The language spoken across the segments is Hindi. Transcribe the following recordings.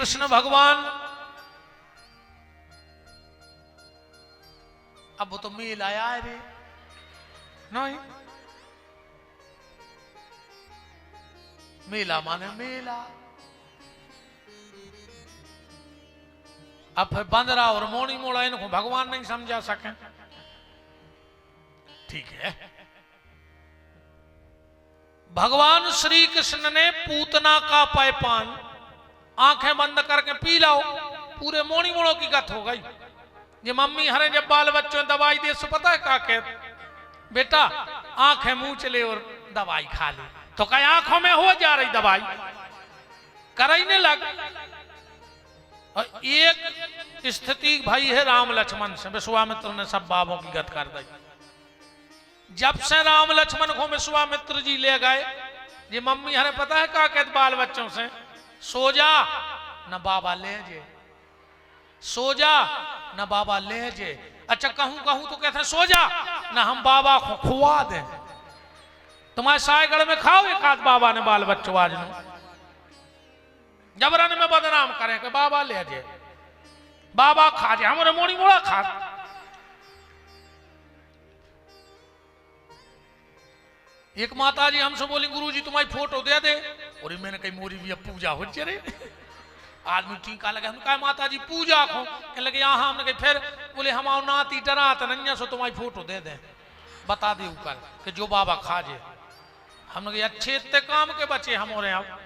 कृष्ण भगवान अब वो तो मेल आया है रे नहीं, मेला माने मेला। अब फिर बंदरा और मोनी मोड़ा इनको भगवान नहीं समझा सके। ठीक है, भगवान श्री कृष्ण ने पूतना का पैपान आंखें बंद करके पी लाओ, पूरे मोनी मोड़ों की गत हो गई। ये मम्मी हरे जब बाल बच्चों दवाई दे सो पता है का के बेटा आंखें मुंह चले और दवाई खा ले, तो कई आंखों में हो जा रही दवाई करने लग। और एक स्थिति भाई है राम लक्ष्मण से, विश्वामित्र ने सब बाबों की गत कर दी। जब से राम लक्ष्मण को विश्वामित्र जी ले गए, ये मम्मी हमें पता है क्या कहते बाल बच्चों से, सो जा न बाबा ले जे, सो जा न बाबा ले जे। अच्छा कहूं कहूं तो कहते हैं सो जा न हम बाबा को खुआ दें, तुम्हारे सायगढ़ में खाओ एक आध बाबा ने बाल बच्चों आज न जबरन में बदनाम करें कि बाबा ले जे, बाबा खा जे, हमारे मोड़ी मोड़ा खा। एक माता जी हमसे बोली गुरुजी तुम्हारी फोटो दे दे, और मैंने कही मोरी भी अब पूजा हो चले आदमी टीका लगे। हम कहा माता जी पूजा को कह लगे यहाँ, हमने कही फिर बोले हम आओ नाती डरा तनैया सो तुम्हारी फोटो दे दे, बता दे ऊपर कि जो बाबा खा जे। हमने कही अच्छे इतने काम के बच्चे हमारे यहाँ,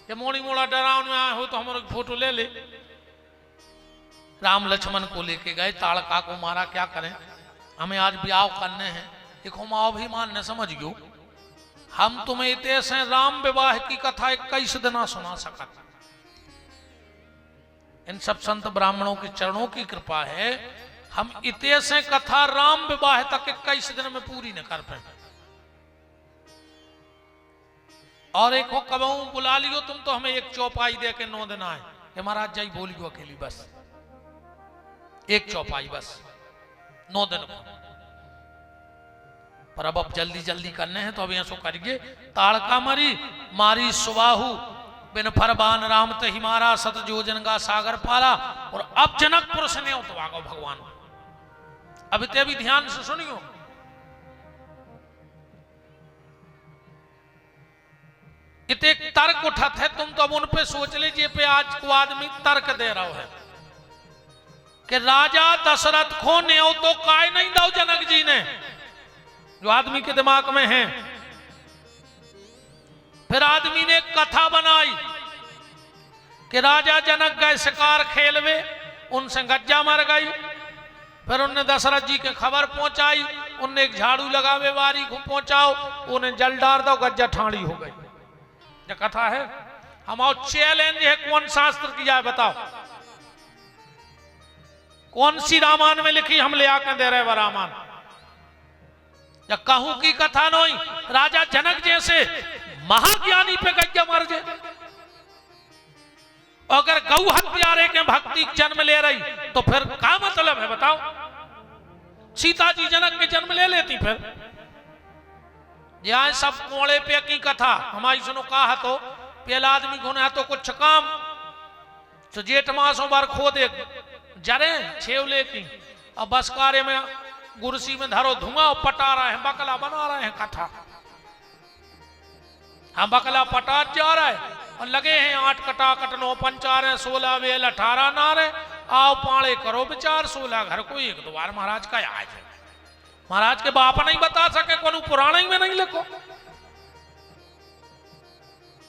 ये मोड़ी मोड़ा डराव में आए हो तो हमारे फोटो ले ले। राम लक्ष्मण को लेके गए, ताड़का को मारा, क्या करें हमें आज ब्याह करने हैं, एक हम अभिमान न समझ गयो, हम तुम्हें इतने से राम विवाह की कथा 21 दिन सुना सकता। इन सब संत ब्राह्मणों के चरणों की कृपा है, हम इतने से कथा राम विवाह तक 21 दिन में पूरी न कर पाए। और एक हो कबहू बुला लियो तुम तो हमें एक चौपाई दे के 9 दिन आए कि महाराज जी बोलियो अकेली, बस एक चौपाई बस 9 दिन को। पर अब जल्दी जल्दी करने हैं तो अब ऐसो करिए। ताड़का मरी मारी सुबाहु बिन फरबान राम ते हिमारा सत जोजन का सागर पारा। और अब जनकपुर से नहीं तो आगो भगवान, अब इतने भी ध्यान से सुनियो। इतने तर्क उठत है, तुम तो अब उन पे सोच लीजिए पे आज को आदमी तर्क दे रहा है कि राजा दशरथ को न्यो तो काय नहीं दो जनक जी ने, जो आदमी के दिमाग में है। फिर आदमी ने कथा बनाई कि राजा जनक गए शिकार खेलवे, उनसे गज्जा मर गई। फिर उनने दशरथ जी के खबर पहुंचाई, उनने एक झाड़ू लगावे वारी को पहुंचाओ, उन्हें जल डाल दो, गज्जा ठाड़ी हो गई। जो कथा है हम आओ चैलेंज है, कौन शास्त्र की जाए बताओ, कौन सी रामायण में लिखी हम ले आकर दे रहे रामायण। जब कहूं की कथा नहीं, राजा जनक जैसे महाज्ञानी पे गज्जा मर जाए। अगर गौ हत्यारे के भक्ति जन्म ले रही तो फिर क्या मतलब है बताओ। सीता जी जनक के जन्म ले लेती, फिर यहां सब कोड़े पे की कथा हमारी सुनो। कहा तो पहला आदमी को है तो कुछ काम तो जेठ मासों बार खो दे जरे छेवले की, अब बसकारे में गुरसी में धरो धुआं पटा रहे हैं, बकला बना रहे हैं कथा। हम बकला पटा जा रहे और लगे हैं 8 कटा कट 9 पंचारे 16 वेल 18 नारे, आओ पाड़े करो विचार 16 घर को एक द्वार। महाराज का आज है, महाराज के बाप नहीं बता सके, कौन पुराण में नहीं लिखो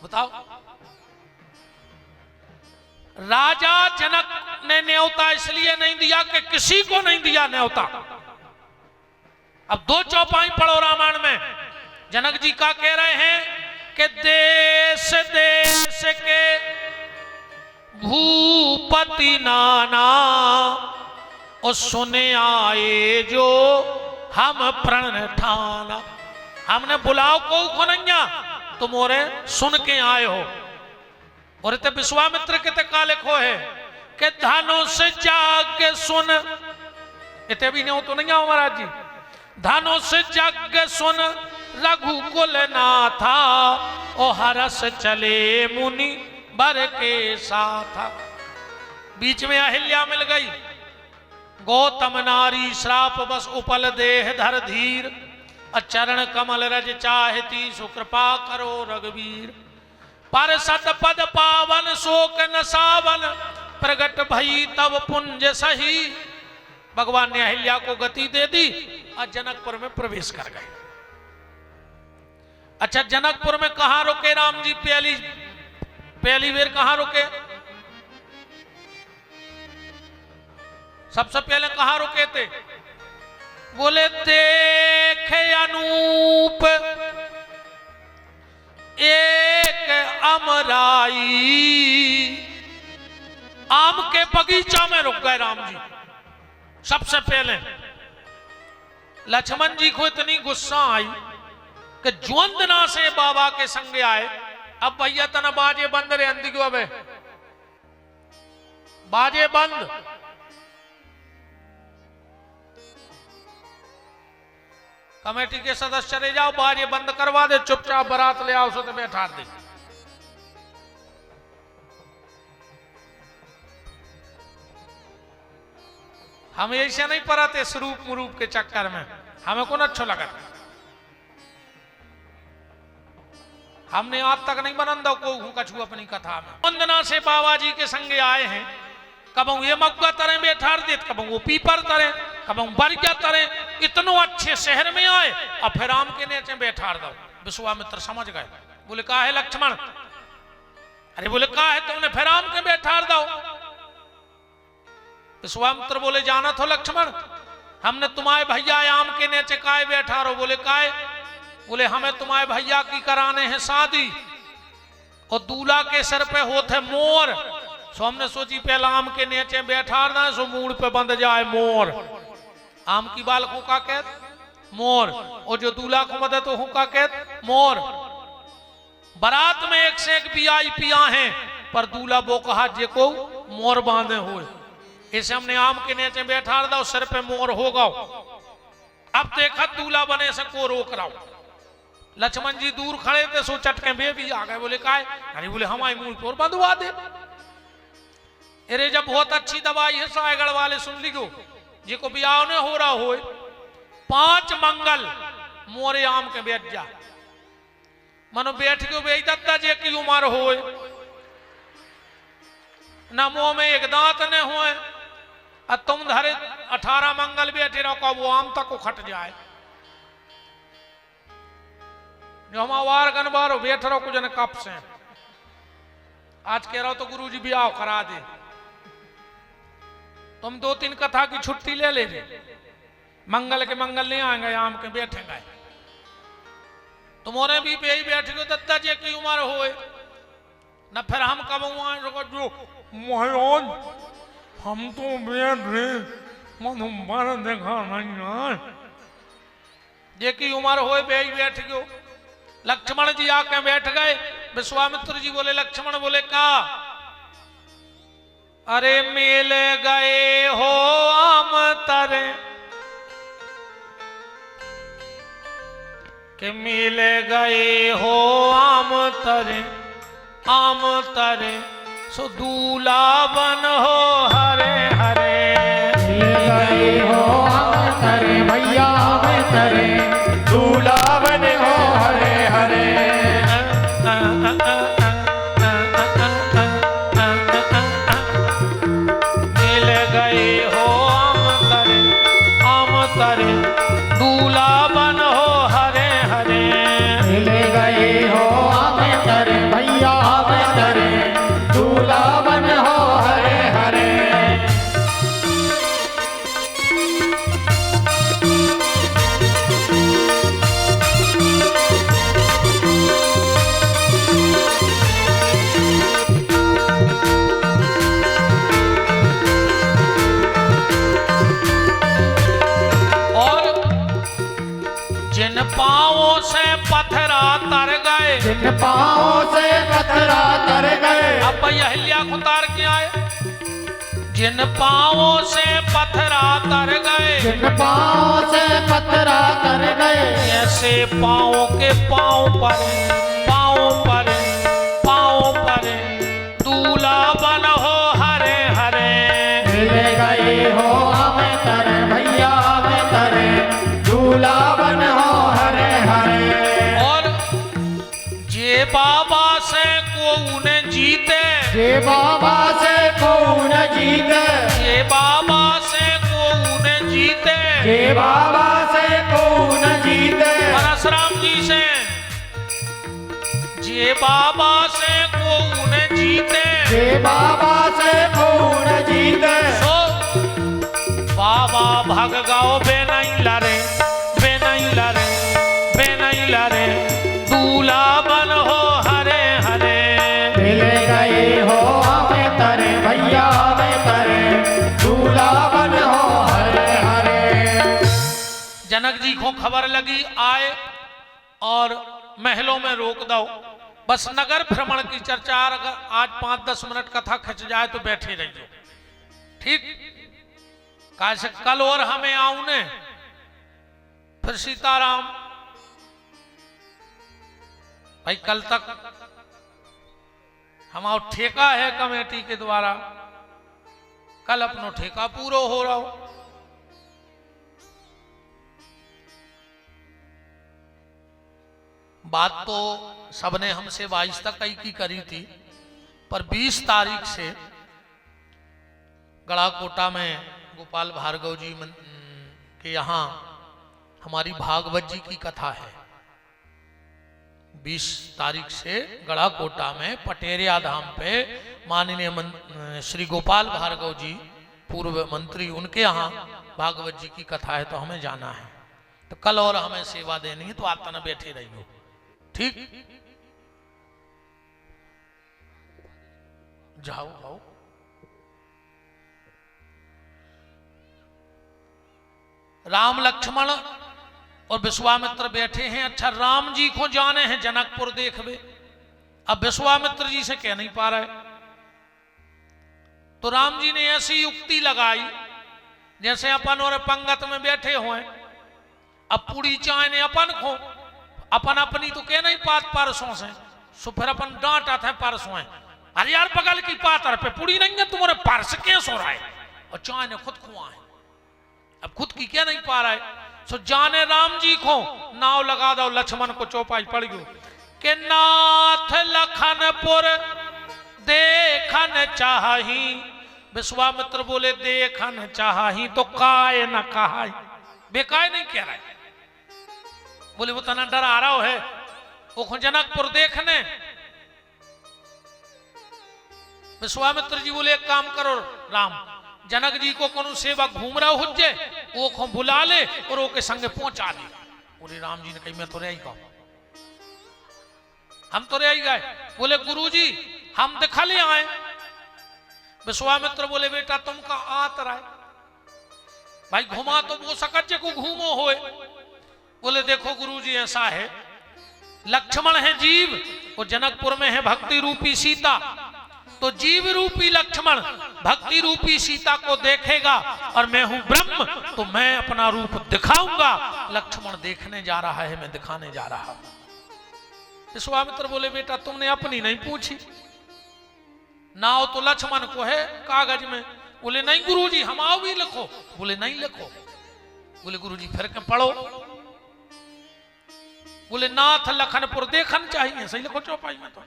बताओ। राजा जनक ने न्योता इसलिए नहीं दिया कि किसी को नहीं दिया न्योता। अब 2 चौपाई पढ़ो रामायण में, जनक जी का कह रहे हैं कि देश देश के भूपति नाना और सुने आए जो हम प्रण ठाना। हमने बुलाओ को नैया, तुम और सुन के आए हो। और इतने विश्वामित्र के का लिखो है कि धनों से जाग के सुन, इतने भी नहीं हो तो नहीं आओ महाराज जी। धनों से जाग के सुन रघुकुल नाथा, ओ हरस चले मुनि बर के साथ। बीच में अहिल्या मिल गई। गौतम नारी श्राप बस उपल देह धर धीर, अचरण कमल रज चाहती सुकृपा करो रघुवीर। पर सत पद पावन शोक न सावन, प्रगट भई तब पुंज सही। भगवान ने अहिल्या को गति दे दी और जनकपुर में प्रवेश कर गए। अच्छा, जनकपुर में कहां रुके राम जी? पहली बेर कहां रुके? सबसे पहले कहां रुके थे? बोले देखे अनूप एक अमराई, आम के बगीचा में रुक गए राम जी। सबसे पहले लक्ष्मण जी को इतनी गुस्सा आई कि ज्वंदना से बाबा के संग आए। अब भैया तना बाजे बंद रे अंधी क्यों? अब बाजे बंद। कमेटी के सदस्य चले जाओ, बाजे बंद करवा दे, चुपचाप बारात ले आओ, सो तो बैठा दे। हम ऐसे नहीं पढ़ाते स्वरूप मुरूप के चक्कर में, हमें कौन अच्छा लगा। हमने आज तक नहीं बनंदा को कछू अपनी कथा में। वंदना से बाबा जी के संगे आए हैं। कबू ये मग्गा तरे बैठा दे, कबू वो पीपर तरे, कबू बरजा तरे। इतनो अच्छे शहर में आए और फिर राम के नीचे बैठा दो। विश्वामित्र समझ गए। बोले का है लक्ष्मण? अरे बोले का है तुमने फिर राम के बैठा दो। विश्वामित्र बोले जाना तो लक्ष्मण, हमने तुम्हारे भैया आम के नीचे काय बैठा रहो? बोले काय? बोले हमें तुम्हारे भैया की कराने हैं शादी, और दूल्हा के सर पे होते मोर। सो हमने सोची पहला आम के नीचे बैठा ना, सो मूड पे बंद जाए मोर। आम की बाल को का कहत? मोर। और जो दूल्हा को मदद तो का कहत? मोर। बारात में एक से एक VIP हैं, पर दूल्हा वो कहा जे को मोर बांधे हुए। इसे हमने आम के नीचे बैठा दो, सिर पे मोर होगा। अब देखा दूल्हा बने से को रोक रहा हूं। लक्ष्मण जी दूर खड़े थे, सो चटके बे भी आ गए। बोले का है? अरे बोले हमारे मुंह पर बंधवा दे। अरे जब बहुत अच्छी दवाई है सायगढ़ वाले, सुन लिखो जी को ब्याह ने हो रहा हो 5 मंगल मोरे आम के बैठ जा। मनो बैठ के बेच दत्ता जे की उम्र हो न मुंह में एक दांत ने हो, तुम धरे 18 मंगल बैठे रहो, वो आम तक को खट जाए। जो हम वार गनबारो बैठ रहो कुछ न कप से। आज कह रहा हो तो गुरुजी ब्याह करा दे। तुम 2-3 कथा की छुट्टी ले ले। मंगल के मंगल नहीं आएंगे, आम के बैठेंगे। तुम्हारे भी यही बैठ गए दत्ता जी की उम्र हो न, फिर हम कब जो महाराज हम तो बैठ रहे मन देखा नहीं जे की उम्र हो बैठ गयो। लक्ष्मण जी आके बैठ गए। विश्वामित्र जी बोले लक्ष्मण बोले का? अरे मिल गए हो आम तरे, के मिल गए हो आम तरे, आम तरे सो दूल्हा बन हो हरे हरे। मिल गए हो आम तरे भैया आम तरे, दूल्हा बन हो हरे हरे। मिल गए हो आम तरे, दूल्हा बन हो हरे हरे। मिल गए हो आम तरे भैया आम तरे, दूल्हा बन हो हरे हरे। जिन पाँवों से पत्थरा तर गए, जिन पाँवों से पत्थरा तर गए। अब अहिल्या को तार के आए। जिन पाँवों से पत्थरा तर गए, जिन पाँवों से पत्थरा तर गए। ऐसे पाँवों के पाँव पर, पाँव पर, पाँव पर गए हो हमें तरे भैया हमें तरे दूल्हा बन हो हरे हरे। और जे बाबा से को उन्हें जीते, जे बाबा से कौन जीते, जे बाबा से को उन्हें जीते, जे बाबा से कौन जीते, परशुराम जी से, जे बाबा से को उन्हें जीते, जे बाबा से कौन जीते, सो बाबा भाग गाओ बे नहीं लरे, बे नहीं लरे, बे नहीं लरे, दूल्हा बन हो हरे हरे। मिल गए हो हमें तरे भैया हमें तरे दूल्हा बन हो हरे हरे। जनक जी को खबर लगी, आए और महलों में रोक दो, बस नगर भ्रमण की चर्चा, अगर आज 5-10 मिनट कथा खिंच जाए तो बैठे रहिए, ठीक। कैसे कल और हमें आऊं ने, फिर सीताराम भाई कल तक हमारा ठेका है कमेटी के द्वारा, कल अपनो ठेका पूरा हो रहा हो। बात तो सबने हमसे 22 तक की करी थी, पर 20 तारीख से गड़ाकोटा में गोपाल भार्गव जी के यहाँ हमारी भागवत जी की कथा है। 20 तारीख से गड़ाकोटा में पटेरिया धाम पे माननीय श्री गोपाल भार्गव जी पूर्व मंत्री, उनके यहाँ भागवत जी की कथा है, तो हमें जाना है। तो कल और हमें सेवा देनी है, तो आप तना बैठे रहियो, ठीक। जाओ जाओ। राम लक्ष्मण और विश्वामित्र बैठे हैं। अच्छा, राम जी को जाने हैं जनकपुर देखवे, अब विश्वामित्र जी से कह नहीं पा रहे, तो राम जी ने ऐसी युक्ति लगाई जैसे अपन और पंगत में बैठे हुए, अब पूरी चाय ने अपन को, अपन अपनी तो कह नहीं पात परसों से, सो फिर अपन डांटा था परसों है, अरे यार बगल की पातर पे पूरी नहीं है, तुम्हारे परस कैस हो रहा है, और चाय ने खुद खुआ है, अब खुद की क्या नहीं पा रहा है। सो जाने राम जी को नाव लगा दो, लक्ष्मण को चौपाई पड़ गयो के नाथ लखनपुर देखन चाही। विश्वामित्र बोले देखन चाही तो काय न कहा, बेकाय नहीं कह रहा है, बोले वो तना डरा रहा है वो जनकपुर देखने। विश्वामित्र जी बोले एक काम करो राम, जनक जी को कोनो सेवक घूम रहा हो जाए, वो को बुला ले और वो के संगे पहुंचा दे। बोले राम जी ने कही मैं तो रह गया, हम तो रह गए। बोले गुरुजी हम दिखा ले आए। विश्वामित्र बोले बेटा तुमका आत रहा है भाई, घुमा तो वो सकज को घूमो होए। बोले देखो गुरुजी ऐसा है, लक्ष्मण है जीव और जनकपुर में है भक्ति रूपी सीता, तो जीव रूपी लक्ष्मण भक्ति रूपी सीता को देखेगा और मैं हूं ब्रह्म, तो मैं अपना रूप दिखाऊंगा। लक्ष्मण देखने जा रहा है, मैं दिखाने जा रहा हूं। विश्वामित्र बोले बेटा तुमने अपनी नहीं पूछी, नाव तो लक्ष्मण को है कागज में। बोले नहीं गुरुजी हम आओ भी लिखो। बोले नहीं लिखो। बोले गुरुजी फिर क्या पढ़ो। बोले नाथ लखनपुर देखन चाहिए, सही लिखो चौपाई में। तो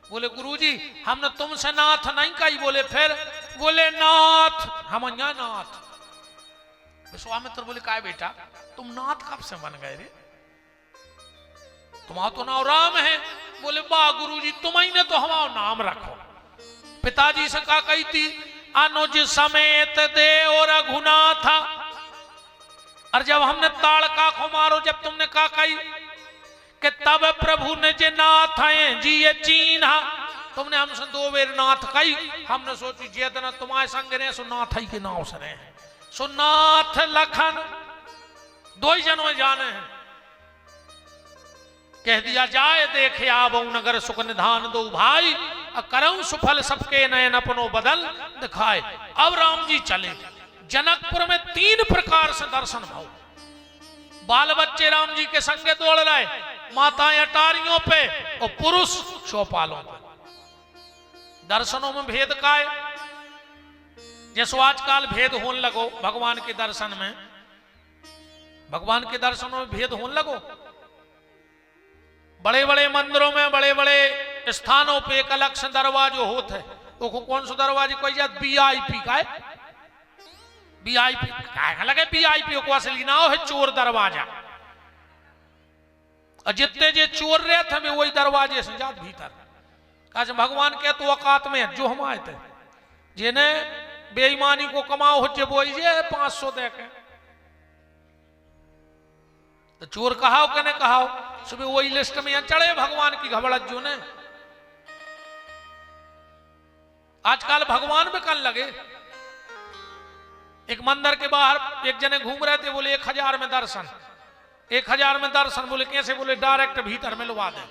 बोले गुरुजी हमने तुमसे नाथ नहीं कही। बोले फिर? बोले नाथ हम यहाँ नाथ। विश्वामित्र बोले काय बेटा तुम नाथ कब से बन गए रे, तुम्हारा तो नाम राम है। बोले वाह गुरुजी तुम्ही ने तो हमारा नाम रखो। पिताजी से कहा कही थी अनुज समेत दे और रघुनाथ था, और जब हमने ताड़का को मारो, जब तुमने कहा कही कि तब प्रभु ने जे नाथ है जी ये चीन्हा, तुमने हमसे 2 बेर नाथ कही। हमने सोची जे दिन तुम्हारे संग रहे सो नाथ ही के नाव से रहे, सो नाथ लखन 2 ही जनों जाने हैं। कह दिया जाए देखे आबो नगर सुख निधान दो भाई, करऊं सुफल सबके नयन अपनो बदल दिखाए। अब राम जी चले जनकपुर में 3 प्रकार से दर्शन भाव। बाल बच्चे राम जी के संगे दौड़ रहे, माताएं अटारियों पे और पुरुष चौपालों पे। दर्शनों में भेद का है। जैसो आजकल भेद होने लगो भगवान के दर्शन में, भगवान के दर्शनों में भेद होने लगो। बड़े बड़े मंदिरों में, बड़े बड़े स्थानों पे एक अलग से दरवाजो होता है। वो कौन सा दरवाजे कोई जात VIP का है, VIP का लगे VIP को असली ना हो है चोर दरवाजा। और जितने जे चोर रहे थे वही दरवाजे से जात भीतर। कहा भगवान के तो औकात में जो हम आए थे, जिन्हें बेईमानी को कमाओ हो वो 500 दे के तो चोर कहाओ कहने कहाओ सुबह वही लिस्ट में यहाँ चढ़े भगवान की घबड़त जो ने। आजकल भगवान में कल लगे। एक मंदिर के बाहर एक जने घूम रहे थे, बोले 1000 में दर्शन, 1000 में दर्शन। बोले कैसे? बोले डायरेक्ट भीतर मिलवा दे।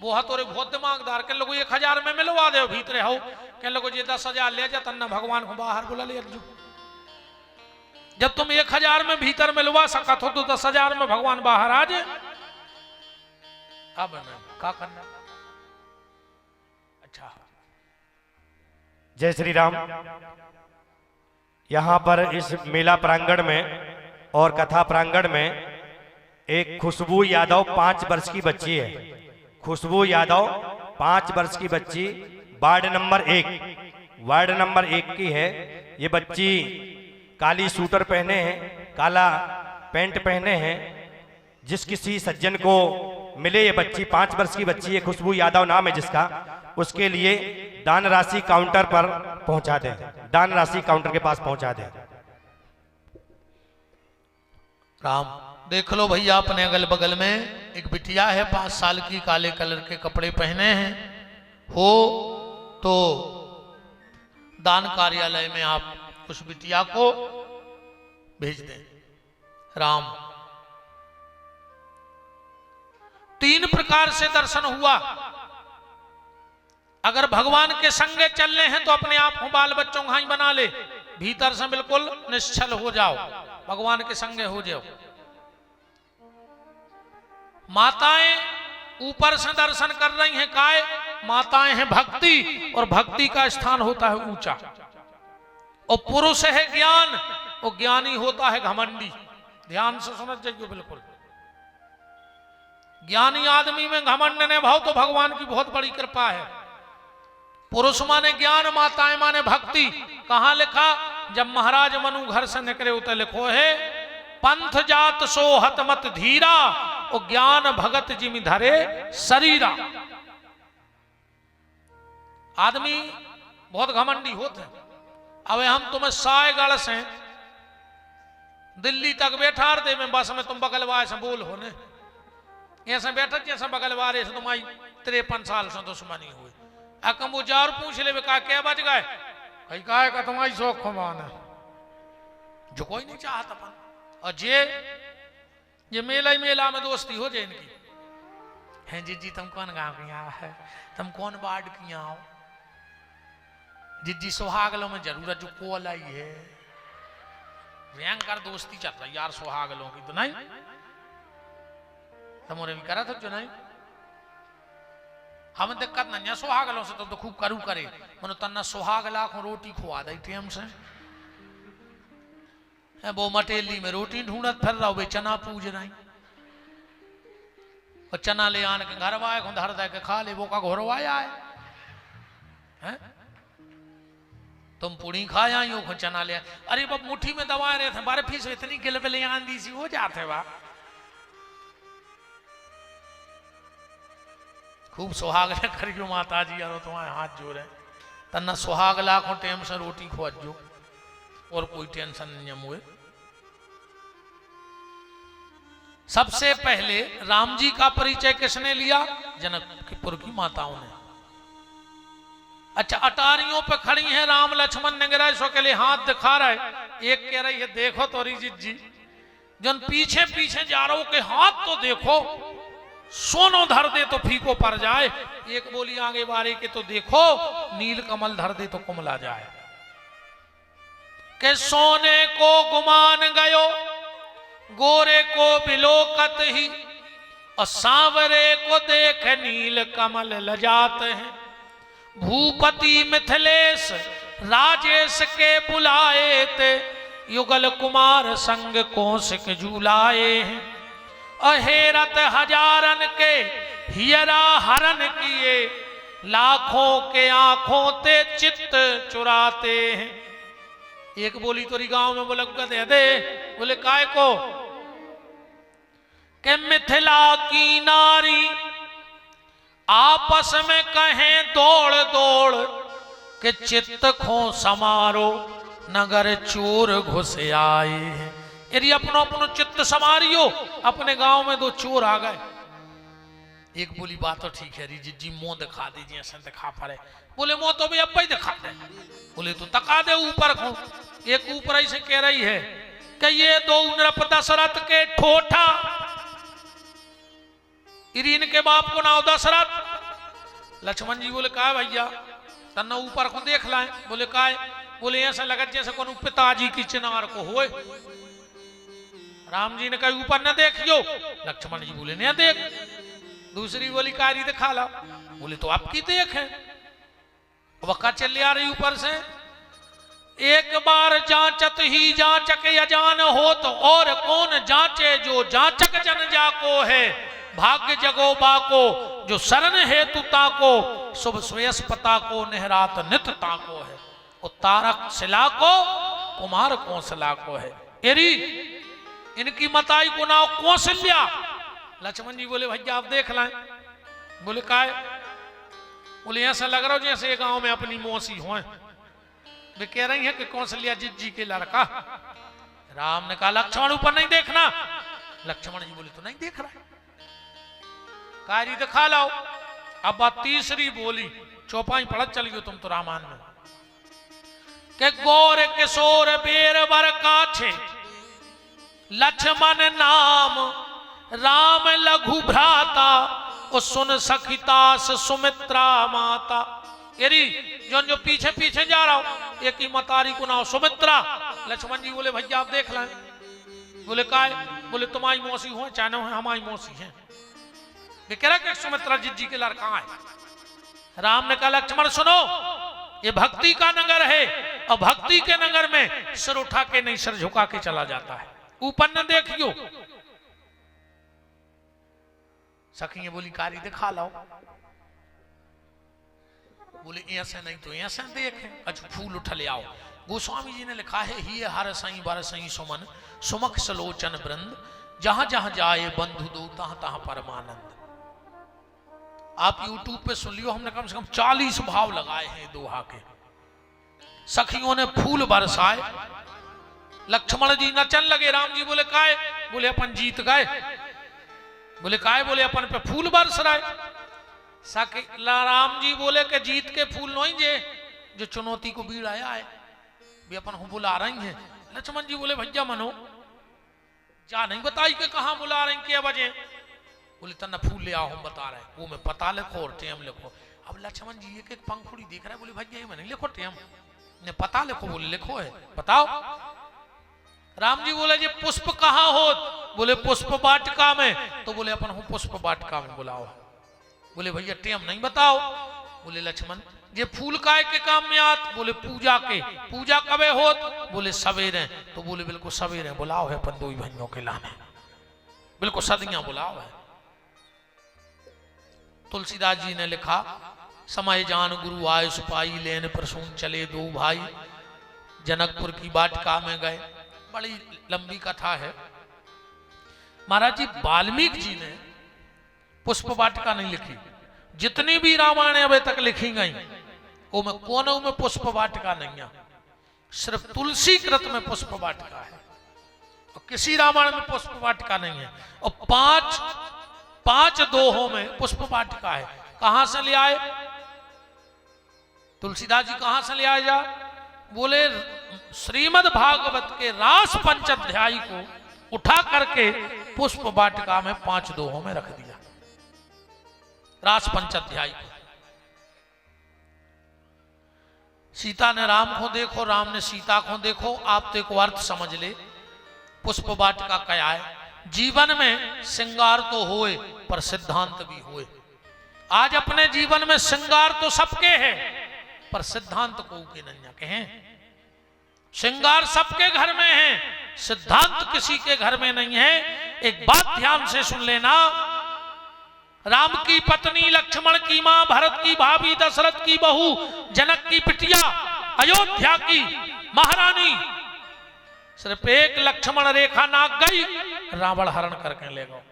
वो हतोरे बहुत दिमागदार के लोग 1000 में मिलवा दे भीतर हो के लोग ये 10,000 ले जा तन्ना भगवान को बाहर बुला ले। जब तुम 1000 में भीतर मिलवा सकत हो तो 10,000 में भगवान बाहर आ जाए। अब क्या करना? अच्छा, जय श्री राम। यहाँ पर इस मेला प्रांगण में और कथा प्रांगण में एक खुशबू यादव 5 वर्ष की बच्ची है। खुशबू यादव 5 वर्ष की बच्ची वार्ड नंबर 1 की है। ये बच्ची काली सूटर पहने हैं, काला पैंट पहने हैं। जिस किसी सज्जन को मिले ये बच्ची, 5 वर्ष की बच्ची है, खुशबू यादव नाम है जिसका, उसके लिए दान राशि काउंटर पर पहुंचा दें, दान राशि काउंटर के पास पहुंचा दें। राम देख लो भैया, अपने अगल बगल में एक बिटिया है 5 साल की, काले कलर के कपड़े पहने हैं। हो तो दान कार्यालय में आप उस बिटिया को भेज दें। राम 3 प्रकार से दर्शन हुआ। अगर भगवान के संगे चलने हैं तो अपने आप को बाल बच्चों का ही बना ले, भीतर से बिल्कुल निश्चल हो जाओ, भगवान के संगे हो जाओ। माताएं ऊपर से दर्शन कर रही हैं, काय माताएं हैं भक्ति, और भक्ति का स्थान होता है ऊंचा। और पुरुष है ज्ञान, और ज्ञानी होता है घमंडी। ध्यान से समझ जाइए बिल्कुल। ज्ञानी आदमी में घमंड ने भाव तो भगवान की बहुत बड़ी कृपा है। पुरुष माने ज्ञान, माताएं माने भक्ति। कहां लिखा? जब महाराज मनु घर से निकले उतर लिखो है, पंथ जात सो हत मत धीरा, और ज्ञान भगत जिमि धरे शरीरा। आदमी बहुत घमंडी होते हैं। अब हम तुम्हें सायगढ़ से दिल्ली तक बैठा दे में बस में, तुम बगलवार से बोल होने ऐसे बैठक जैसे बगलवारे से तुम्हारी 53 साल से दुश्मनी हुई। अकम वो जार पूछ ले कहा क्या बच गए, कहीं कहा का तुम्हारी शौक खमान है जो कोई नहीं चाहता अपन। और ये मेला ही मेला में दोस्ती हो जाए इनकी। है जी तुम कौन गांव की यहाँ है, तुम कौन वार्ड की यहाँ हो? जिज्जी सुहागलों में जरूरत जो कोल आई है, भयंकर दोस्ती चल रही यार सुहागलों की। तो नहीं तुमने भी करा था जो नहीं, हमें दिक्कत नहीं है सुहागलों से, तो खूब करू करे मनो तन्ना सुहाग लाखों रोटी खुआ दे टेम से। वो मटेली में रोटी ढूंढत फिर रहा, वे चना पूज रही, और चना ले आन के घर वाए धर दे के खा ले, वो का घोरवाया है? तुम पूरी खाया ही हो चना ले। अरे बाप मुट्ठी में दबा रहे थे, बारे फीस इतनी गिलबिल आंधी सी हो जाते वाह। खूब सुहाग करियो माता जी, यारो तुम्हारे हाथ जोड़े तन्ना सुहाग लाखों टेम से रोटी खोजो, और कोई टेंशन नहीं हुए। सबसे पहले राम जी का परिचय किसने लिया? जनकपुर की माताओं ने। अच्छा, अटारियों पे खड़ी हैं राम लक्ष्मण निगराय सो के लिए हाथ दिखा रहे। एक कह रही है देखो तो रिजित जी, जन पीछे पीछे जा रहा हो के हाथ तो देखो, सोनो धर दे तो फीको पड़ जाए। एक बोली आगे बारे के तो देखो, नील कमल धर दे तो कुमला जाए। के सोने को गुमान गयो, गोरे को बिलोकत ही, और सांवरे को देख नील कमल लजाते हैं। भूपति मिथिलेश राजेश के बुलाए ते, युगल कुमार संग कौशिक झूलाए हैं। अहेरत हजारन के हियरा हरन किए, लाखों के आंखों ते चित्त चुराते हैं। एक बोली तोरी गांव में बोले दे दे, बोले काय को के मिथिला की नारी आपस में कहें दौड़ दौड़, के चित्त खो समारो नगर चोर घुस आए। यदि अपनो अपनो चित्त समारियो, अपने गांव में दो चोर आ गए। एक बोली बात तो ठीक है जी मुंह दिखा दीजिए, ऐसा दिखा पड़े। बोले मुंह तो भी अब ही दिखा दे। बोले तो तका दे ऊपर को। एक ऊपर ऐसे कह रही है कि ये दो नृप दशरथ के ठोठा, इरीन के बाप को नाम दशरथ। लक्ष्मण जी बोले का भैया तन्ना ऊपर को देख लाए। बोले का, बोले ऐसा लगा जैसे कोनो पिताजी की चिनार को होए। राम जी ने कहा ऊपर न देखियो। लक्ष्मण जी बोले न देख। दूसरी बोली कारी दिखा ला। बोले तो आपकी देख है। वक्का चल आ रही ऊपर से। एक बार जांचत ही जांचक अजान हो, तो और कौन जांचे जो जांचक जन जाको है। भाग्य जगो बाको जो शरण हेतु ताको, शुभ श्रेयस्पता को निहरात नित ताको है। तारक शिला को कुमार कौशला को है। एरी इनकी मताई को नाम कौशल्या। लक्ष्मण जी बोले भैया आप देख लाएं। बोले काय? बोले ऐसा लग रहा हो जैसे गांव में अपनी मौसी हो। वे कह रही है कि कौशल्या जिज्जी के लड़का। राम ने कहा लक्ष्मण ऊपर नहीं देखना। लक्ष्मण जी बोले तो नहीं देख रहा है। कारी दिखा लाओ। अब बात तीसरी बोली, चौपाई पढ़त चल गयो तुम तो रामायण में, के गौर किशोर बेर बर काछे, लक्ष्मण नाम राम लघु भ्राता, ओ सुन सखितास सुमित्रा माता। यदि जो पीछे पीछे जा रहा हो, एक ही मतारी को नाम सुमित्रा। लक्ष्मण जी बोले भैया आप देख लाएं। बोले काय? बोले तुम्हारी मौसी हो चाहे हो हमारी मौसी है। वे कह रहा कि सुमित्रा जिज्जी के लड़का है। राम ने कहा लक्ष्मण सुनो, ये भक्ति का नगर है, और भक्ति के नगर में सिर उठा के नहीं सिर झुका के चला जाता है। ऊपर न देखियो। सखी बोली कारी दिखा लाओ। बोले ऐसे नहीं तो ऐसे देखे। अच्छा फूल उठ ले आओ। गोस्वामी जी ने लिखा है ही हर सई बर सई सुमन, सुमख सलोचन वृंद, जहां जहां जाए बंधु दो तहां तहां परमानंद। आप YouTube पे सुन लियो, हमने कम से कम 40 भाव लगाए हैं दोहा के। सखियों ने फूल बरसाए। लक्ष्मण जी नचन लगे। राम जी बोले काय? बोले अपन जीत गए। बोले काय? बोले अपन पे फूल बरस रहे। राम जी बोले कि जीत के फूल नहीं जे जो चुनौती को बीड़ आया है, भी अपन को बुला रही है। लक्ष्मण जी बोले भैया मनो जा नहीं बताई कि कहां बुला रही क्या वजह। बोले तना फूल ले आओ हम बता रहे। वो मैं पता लिखो और टेम लिखो। अब लक्ष्मण जी एक एक पंखुड़ी देख रहा है। बोले भैया ये नहीं लिखो टेम, ने पता लिखो। बोले लिखो है बताओ। राम जी बोले जी पुष्प कहाँ हो? बोले पुष्प वाटिका में। तो बोले अपन हूँ पुष्प वाटिका में बुलाओ। बोले भैया टेम नहीं बताओ। बोले लक्ष्मण ये फूल काय के काम में आत? बोले पूजा के। पूजा कबे होत? बोले सवेरे। तो बोले बिल्कुल सवेरे बुलाओ है अपन दो भाइयों के लाने, बिल्कुल सदियां बुलाओ है। तुलसीदास जी ने लिखा समय जान गुरु आय सुपाई, लेन प्रसून चले दो भाई, जनकपुर की वाटिका में गए। बड़ी लंबी कथा है। महाराज जी वाल्मीकि जी ने पुष्प वाटिका नहीं लिखी। जितनी भी रामायण अभी तक लिखी गई वो में कोनों में पुष्प वाटिका नहीं है। सिर्फ तुलसी कृत में पुष्प वाटिका है और किसी रामायण में पुष्प वाटिका नहीं है। और पांच दोहों में पुष्प वाटिका है। कहां से ले आए तुलसीदास जी? कहां से ले आए जा? बोले श्रीमद् भागवत के रास पंचाध्यायी को उठा करके पुष्प वाटिका में 5 दोहों में रख दिया। रास पंचाध्यायी को। सीता ने राम को देखो, राम ने सीता को देखो। आप तो एक अर्थ समझ ले पुष्प वाटिका क्या है। जीवन में श्रृंगार तो होए पर सिद्धांत भी होए। आज अपने जीवन में श्रृंगार तो सबके हैं, पर सिद्धांत को के नहीं कहें। श्रृंगार सबके घर में है, सिद्धांत किसी के घर में नहीं है। एक बात ध्यान से सुन लेना, राम की पत्नी, लक्ष्मण की मां, भरत की भाभी, दशरथ की बहू, जनक की बिटिया, अयोध्या की महारानी, सिर्फ एक लक्ष्मण रेखा नाक गई, रावण हरण करके ले गया।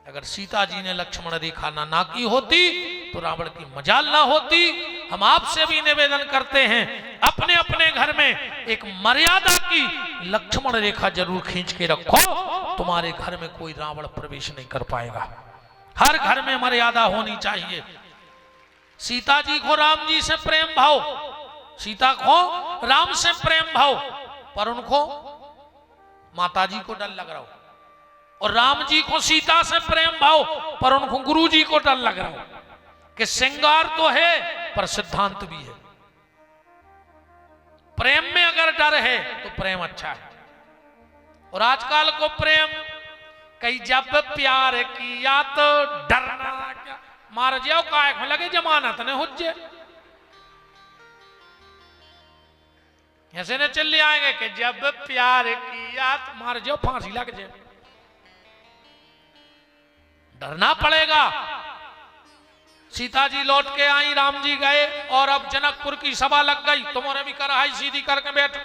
अगर सीता जी ने लक्ष्मण रेखा ना नाकी होती तो रावण की मजाल ना होती। हम आपसे भी निवेदन करते हैं, अपने अपने घर में एक मर्यादा की लक्ष्मण रेखा जरूर खींच के रखो, तुम्हारे घर में कोई रावण प्रवेश नहीं कर पाएगा। हर घर में मर्यादा होनी चाहिए। सीता जी को राम जी से प्रेम भाव, सीता को राम से प्रेम भाव, पर उनको माता जी को डर लग रहा हो, और राम जी को सीता से प्रेम भाव, पर उनको गुरु जी को डर लग रहा हो कि श्रृंगार तो है पर सिद्धांत भी है। प्रेम में अगर डर है तो प्रेम अच्छा है। और आजकल को प्रेम कई जब प्यार किया तो डरना क्या, मार जाओ कायक में लगे जमानत ने हुज्जे, ऐसे ने चल आएंगे कि जब प्यार किया तो मार जाओ फांसी लग जाए। डरना पड़ेगा। सीता जी लौट के आई, राम जी गए, और अब जनकपुर की सभा लग गई। तुम्हारे भी कराई सीधी करके बैठो,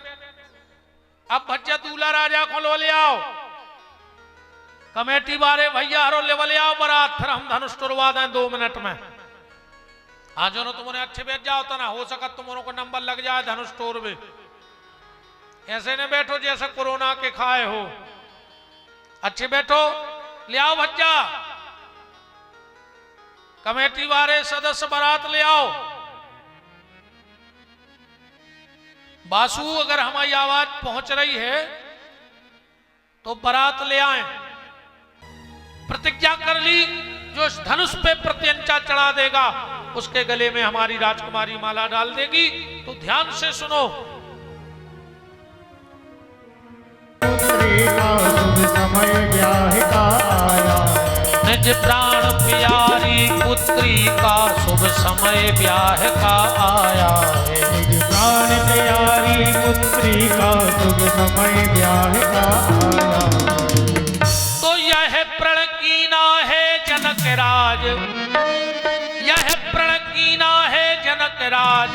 अब भज्जा दूल्हा राजा को लो ले आओ, कमेटी वाले भैया हरो ले आओ बारात, फिर हम धनुष तुड़वा दें 2 मिनट में। आज जो तुम्हारे अच्छे बैठ जाओ तो ना हो सका तुम्हारों को नंबर लग जाए धनुष तोड़ में। ऐसे ने बैठो जैसे कोरोना के खाए हो, अच्छे बैठो, ले आओ भज्जा, कमेटी वाले सदस्य बारात ले आओ। बासु अगर हमारी आवाज पहुंच रही है तो बारात ले आए। प्रतिज्ञा कर ली, जो इस धनुष पे प्रत्यंचा चढ़ा देगा उसके गले में हमारी राजकुमारी माला डाल देगी। तो ध्यान से सुनो। समय ब्याह का आया, निज प्राण प्यारी पुत्री का शुभ समय ब्याह का आया है। निज प्राण प्यारी पुत्री का शुभ समय ब्याह का आया। तो यह प्रण कीना है जनक राज, यह प्रण कीना है जनक राज,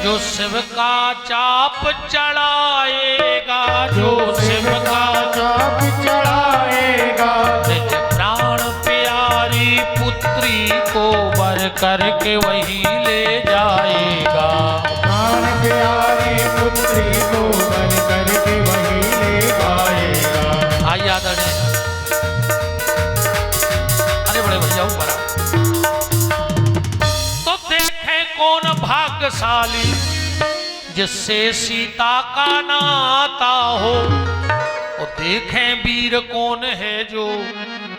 जो शिव का चाप चढ़ाएगा, जो शिव का चाप चढ़ाएगा, निज प्राण प्यारी पुत्री को वर करके वही ले जाएगा। प्राण प्यारी पुत्री को वर करके वही ले जाएगा। आई आदरणीय, अरे बड़े भैया ऊपर आओ। तो देखे कौन भाग्यशाली जिससे सीता का नाता हो, और देखें वीर कौन है जो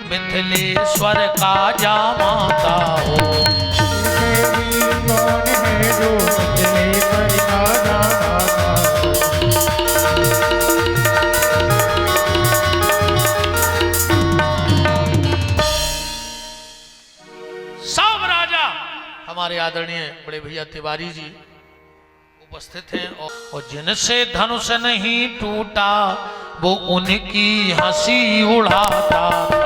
मिथिलेश्वर का जामाता हो। वीर कौन है जो मिथिलेश्वर का जामाता हो। सब राजा हमारे आदरणीय बड़े भैया तिवारी जी उपस्थित हैं, और जिनसे धनुष नहीं टूटा वो उनकी हंसी उड़ाता था।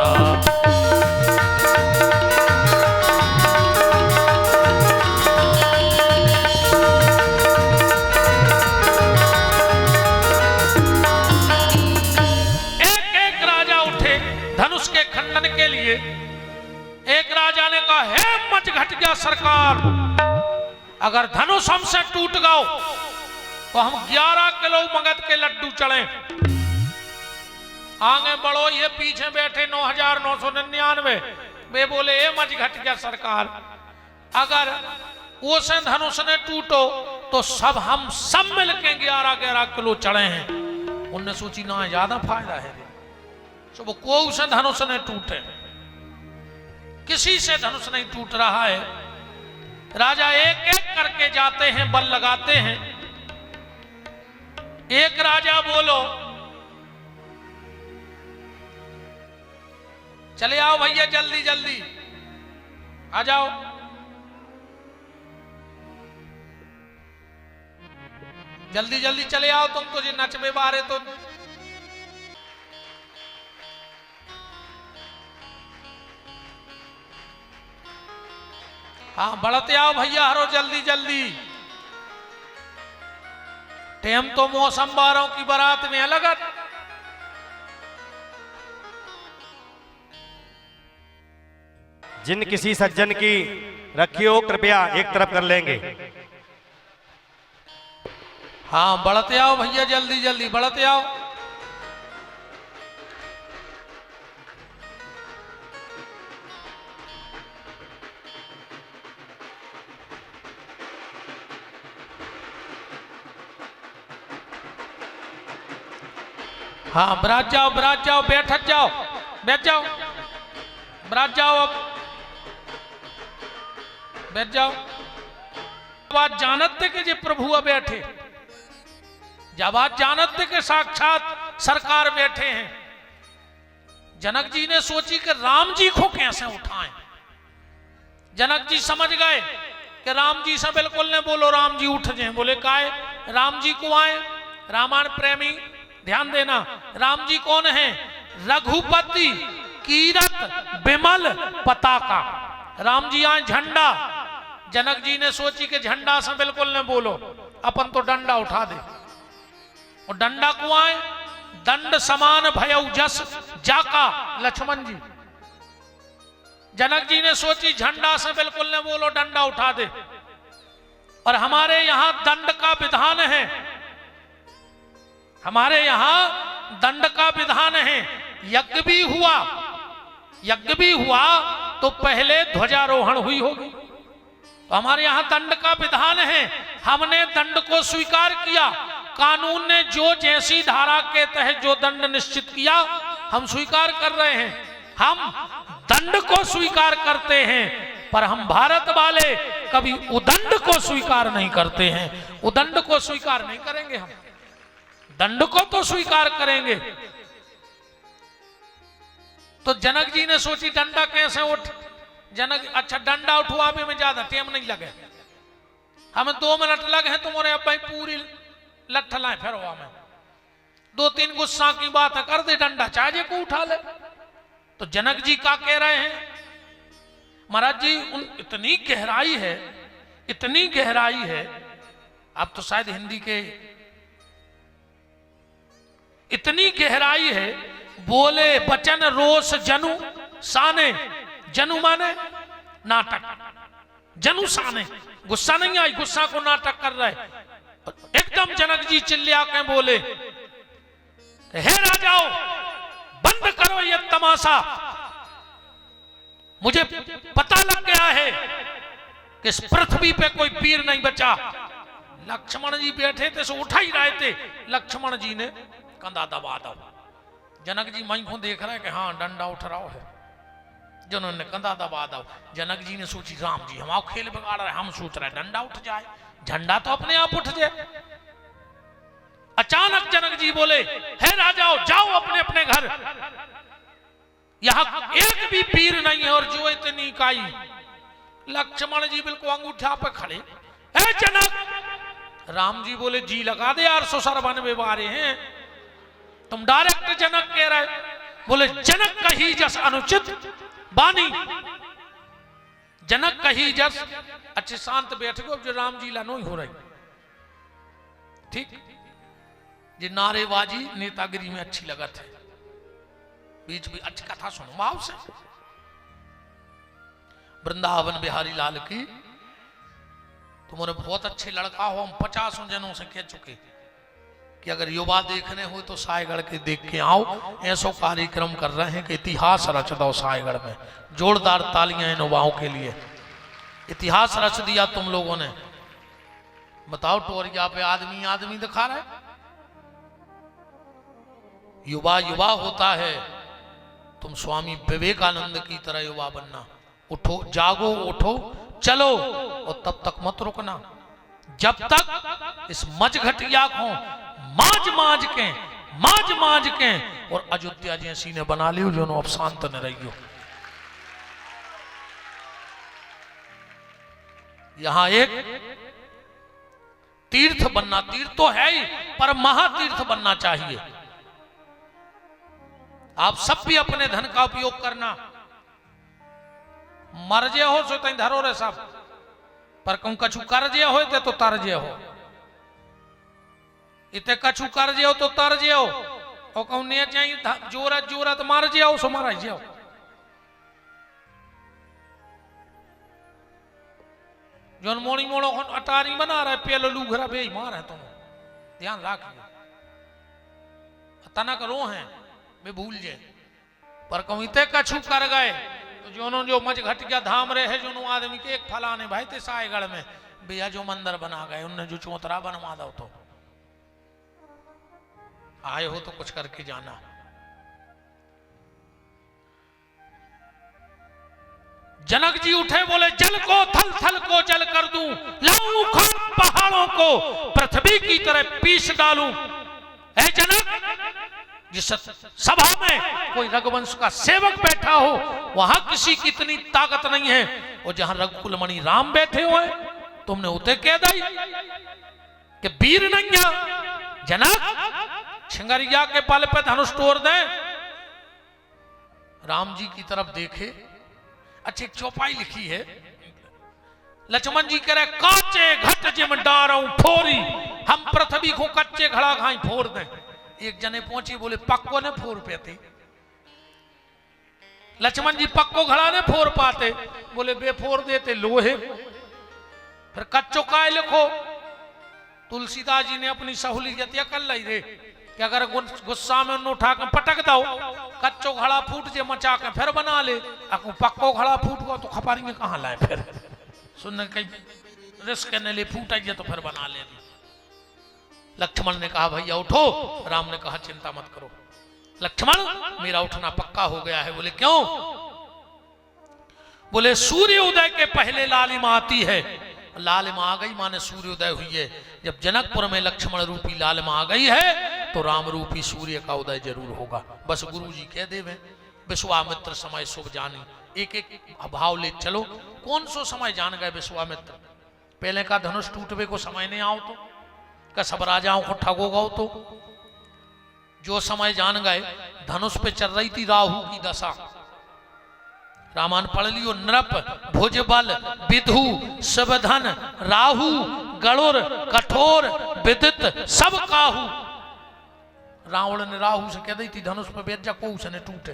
एक एक राजा उठे धनुष के खंडन के लिए। एक राजा ने कहा, हे मच घट गया सरकार, अगर धनुष हमसे टूट गओ तो हम 11 किलो मगध के लड्डू चढ़े। आगे बढ़ो, ये पीछे बैठे 9,999 वे बोले, ए मच घट गया सरकार, अगर वो से धनुष ने टूटो तो सब हम सब मिलके 11-11 किलो चढ़े हैं। उनने सोची ना ज्यादा फायदा है, तो वो कोई से धनुष ने टूटे, किसी से धनुष नहीं टूट रहा है। राजा एक एक करके जाते हैं, बल लगाते हैं। एक राजा बोलो, चले आओ भैया जल्दी जल्दी, आ जाओ। जल्दी जल्दी चले आओ, तुम तो जी नचबे बारे तो। हाँ बढ़ते आओ भैया हरो जल्दी जल्दी। टेम तो मौसम बारों की बारात में अलग। जिन किसी सज्जन की रखी हो कृपया एक तरफ कर लेंगे। हाँ बढ़ते आओ भैया जल्दी जल्दी बढ़ते आओ। हाँ बरात जाओ बैठ जाओ, बैठ जाओ, बरात जाओ, अब बैठ जाओ। बात जानत थे कि जे प्रभु बैठे, जब बात जानत थे कि साक्षात सरकार बैठे हैं। जनक जी ने सोची कि राम जी को कैसे उठाएं। जनक जी समझ गए कि राम जी से बिल्कुल ने बोलो राम जी उठ जाएं। बोले काहे? राम जी को आए, रामायण प्रेमी ध्यान देना, राम जी कौन है? रघुपति कीरत विमल पताका। राम जी आए झंडा। जनक जी ने सोची कि झंडा से बिल्कुल ने बोलो, अपन तो डंडा उठा दे। और डंडा को आए, दंड समान भयउ जस जाका। लक्ष्मण जी, जनक जी ने सोची झंडा से बिल्कुल ने बोलो, डंडा उठा दे। और हमारे यहां दंड का विधान है, हमारे यहां दंड का विधान है। यज्ञ भी हुआ, यज्ञ भी हुआ तो पहले ध्वजारोहण हुई होगी। तो हमारे यहां दंड का विधान है, हमने दंड को स्वीकार किया। कानून ने जो जैसी धारा के तहत जो दंड निश्चित किया हम स्वीकार कर रहे हैं। हम दंड को स्वीकार करते हैं, पर हम भारत वाले कभी उदंड को स्वीकार नहीं करते हैं। उदंड को स्वीकार नहीं करेंगे, हम दंड को तो स्वीकार करेंगे। तो जनक जी ने सोची डंडा कैसे उठ। जनक अच्छा डंडा उठवावे में ज्यादा टाइम नहीं लगे, हमें 2 मिनट लगे हैं। तुम्हारे अब भाई पूरी लठ लाए फिर में 2-3 गुस्सा की बात है, कर दे डंडा चाहे को उठा ले। तो जनक जी क्या कह रहे हैं? महाराज जी उन इतनी गहराई है, इतनी गहराई है। अब तो शायद हिंदी के इतनी गहराई है। बोले बचन रोष जनु साने। जनु माने नाटक, जनु साने। गुस्सा नहीं आई, गुस्सा को नाटक कर रहे। एकदम जनक जी चिल्ला के बोले, हे राजाओ बंद करो ये तमाशा। मुझे पता लग गया है कि इस पृथ्वी पे कोई वीर नहीं बचा। लक्ष्मण जी बैठे थे सो उठा ही रहे थे। लक्ष्मण जी ने कंधा दबा दो। जनक जी मई को देख रहे हैं कि हाँ डंडा उठ रहा है। जिन्होंने कंधा दबा दो। जनक जी ने सोची राम जी हमारा खेल बिगाड़ रहे, हम सोच रहे डंडा उठ जाए, झंडा तो अपने आप उठ जाए। अचानक जनक जी बोले, हे राजाओ जाओ अपने अपने घर, यहां एक भी वीर नहीं है और जो इतनी इकाई। लक्ष्मण जी बिल्कुल अंगूठा पे खड़े, हे जनक। राम जी बोले जी लगा दे यार, ससुर बन बेवारे हैं, तुम डायरेक्ट जनक कह रहे। बोले जनक कही जस अनुचित बानी। जनक कही जस। अच्छे शांत बैठ गए। जो राम जी ला नहीं हो रही, ठीक जी नारेबाजी नेतागिरी में अच्छी लगत है। बीच भी अच्छी कथा सुनो भाव से। वृंदावन बिहारी लाल की, तुम्हारे बहुत अच्छे लड़का हो, हम 50 जनों से कह चुके कि अगर युवा देखने हो तो सायगढ़ के देख के आओ। ऐसा कार्यक्रम कर रहे हैं कि इतिहास रच दो सायगढ़ में। जोरदार तालियां इन युवाओं के लिए। इतिहास रच दिया तुम लोगों ने। बताओ टोरिया पे आदमी आदमी दिखा रहे। युवा युवा होता है। तुम स्वामी विवेकानंद की तरह युवा बनना। उठो, जागो, उठो, चलो, और तब तक मत रुकना जब तक इस मजघटिया को माज माज के और अयोध्या जैसी ने बना लियो जो अब शांत न रहियो। यहां एक तीर्थ बनना, तीर्थ तो है ही पर महातीर्थ बनना चाहिए। आप सब भी अपने धन का उपयोग करना। मरजे हो सो तई धरो रे सब, पर कहूं कछु करजे हो तो तरजे हो, इते कछु करजे हो तो तरजे हो, और कहूं ने चाहिए जोरत जोरत मारजे हो सो मारा हो। जोन मोड़ी मोड़ो अटारी बना रहा है पेलो लूघरा बे मार है, तुम ध्यान रखिए। तनक रो हैं वे भूल जाए, पर कहूं इते कछु कर गए तो जोनो जो मज घट गया धाम रहे है, जोनो आदमी के एक फलाने भाई ते सायगढ़ में भैया जो मंदिर बना गए, उनने जो चौतरा बनवा दो, तो आए हो तो कुछ करके जाना। जनक जी उठे बोले जल को थल थल को जल कर दूं, लाऊं खान पहाड़ों को पृथ्वी की तरह पीस डालूं। ऐ जनक, जिस सभा में कोई रघुवंश का सेवक बैठा हो वहां किसी की इतनी ताकत नहीं है, और जहां रघुकुलमणि राम बैठे हुए तुमने उते कह दी कि वीर नैया जनक छिंगरिया के पल पे धनुष तोड़ दे। राम जी की तरफ देखे, अच्छी एक चौपाई लिखी है, लक्ष्मण जी कह रहे काचे घट जिम डारऊं फोरी, हम पृथ्वी को कच्चे घड़ा घाई फोड़ दें। एक जने पहुंची बोले पक्को ने फोड़ पाते, लक्ष्मण जी पक्को घड़ा ने फोड़ पाते, बोले बेफोड़ देते लोहे। फिर कच्चो काय लिखो, तुलसीदास जी ने अपनी सहूलियत कर ली रे कि अगर गुस्सा में उठा के पटक दो, कच्चो घड़ा फूट जे मचा के फिर बना ले, पक्को घड़ा फूट गो तो खपारी कहां लाए, फिर सुनने कहीं रिस्क ने ले फूट आई तो फिर बना ले। लक्ष्मण ने कहा भैया उठो, राम ने कहा चिंता मत करो लक्ष्मण, मेरा उठना पक्का हो गया है। बोले क्यों? बोले सूर्य उदय के पहले लालिमा आती है, लालिमा आ गई माने सूर्योदय हुई है। जब जनकपुर में लक्ष्मण रूपी लालिमा आ गई है तो राम रूपी सूर्य का उदय जरूर होगा। बस गुरु जी कह देवे विश्वामित्र समय शुभ जानी, एक एक भाव ले चलो। कौन सो समय जान गए विश्वामित्र? पहले का धनुष टूटवे को समय नहीं आओ तो, का सब राजाओं को ठगोगा तो, जो समय जान गए धनुष पे चल रही थी राहु की दशा। रामायण पढ़ लियो, नृप भुजबल विधु सबधन राहु गणुर कठोर विदित सब काहू। रावण ने राहु से कह दी थी धनुष पे बैठ जा, को उसने टूटे।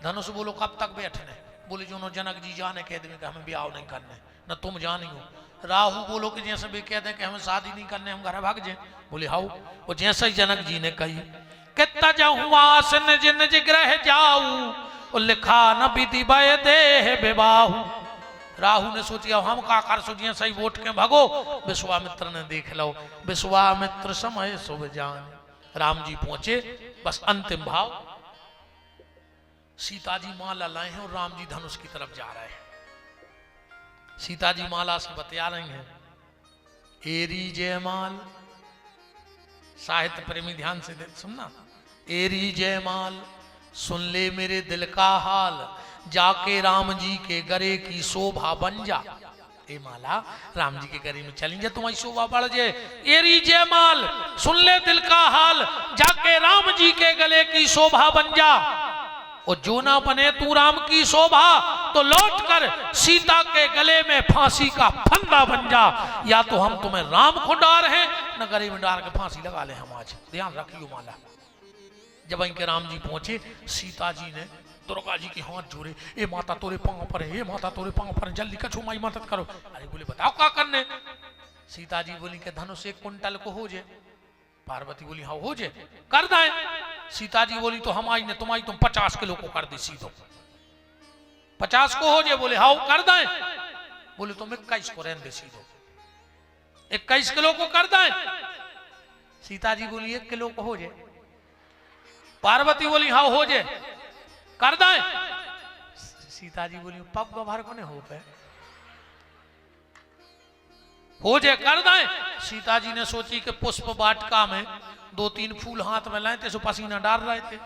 धनुष बोलो कब तक बैठने? बोले जो जनक जी जाने कह दे हमें ब्याह नहीं करने, न तुम जानी हो। राहु बोलो कि जैसे भी कह दे कि हमें शादी नहीं करने, हम घर भाग जाए। बोले हाउ, और जैसे ही जनक जी ने कही कितना जाऊँ निज निज ग्रह जाऊ, और लिखा न विधि बय देह विवाहु। राहु ने सोचिया हम का कर सोचिए सही वोट के भगो। विश्वामित्र ने देख लो, विश्वामित्र समय शुभ जान। राम जी पहुंचे, बस अंतिम भाव। सीता जी माला लाए हैं और राम जी धनुष की तरफ जा रहे हैं। सीता जी माला से बतिया रही हैं, एरी जयमाल। साहित्य प्रेमी ध्यान से सुनना, एरी जयमाल सुन ले मेरे दिल का हाल, जाके राम जी के गरे की शोभा बन जा। ए माला राम जी के गरे में चली जा, तुम्हारी शोभा बढ़ जाए। एरी जयमाल सुन ले दिल का हाल, जाके राम जी के गले की शोभा बन जा। और जो ना बने तू राम की शोभा, तो लौट कर सीता के गले में फांसी का फंदा बन जा। या तो हम तुम्हें राम को डार हैं, न गले में डार के फांसी लगा ले हम आज। ध्यान रखियो माला। जब इनके राम जी पहुंचे, सीता जी ने दुर्गा जी के हाथ जोड़े, ए माता तोरे पांव पर है, ए माता तोरे पांव पर है, जल्दी कछो माई मदद करो। अरे बोले बताओ क्या करने? सीता जी बोली कि धनुष 1 कुंटल को हो जाए। पार्वती बोली हाँ हो जाए, कर दें। सीता जी बोली तो हमारी ने तुम्हारी तुम 50 किलो को कर दी सीधो, 50 को हो जाए। बोले हाँ कर दें। बोले तुम 21 को रहने दे सीधो, 21 किलो को कर दें। सीता जी बोली 1 किलो को हो जाए। पार्वती बोली हाँ हो जाए, कर दें। सीता जी बोली पग भर को नहीं हो पे, हो जाए कर दें। सीता जी ने सोची कि पुष्प वाटिका में 2-3 फूल हाथ में लाए थे, सो पसीना डाल रहे थे,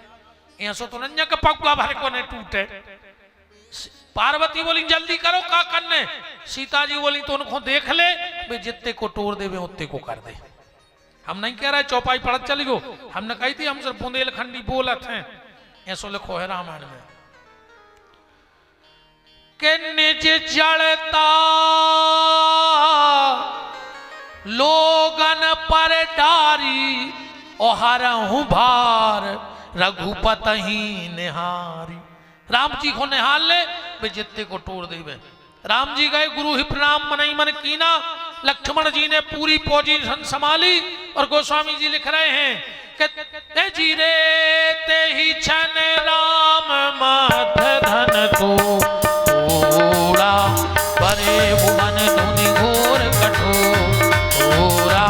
ऐसो तो नन्या के पग भर को नहीं टूटे। पार्वती बोली जल्दी करो का करने। सीता जी बोली तो उनको देख ले, वे जितने को तोड़ दे वे उतने को कर दे। हम नहीं कह रहे चौपाई पढ़त चली गो, हमने कही थी हम सिर्फ बुंदेलखंडी बोलत हैं, ऐसो लिखो है रामायण में के निज जड़ता लोगन पर डारी और हरहु भार रघुपत ही निहारी। राम जी को निहार ले वे जितने को तोड़ देवे। राम जी गए गुरु ही प्रणाम मनई मन कीना। लक्ष्मण जी ने पूरी पोजीशन संभाली और गोस्वामी जी लिख रहे हैं कि जी रे ते ही छन राम मध धन को ओड़ा बरे भुवन धुनि घोर कठोरा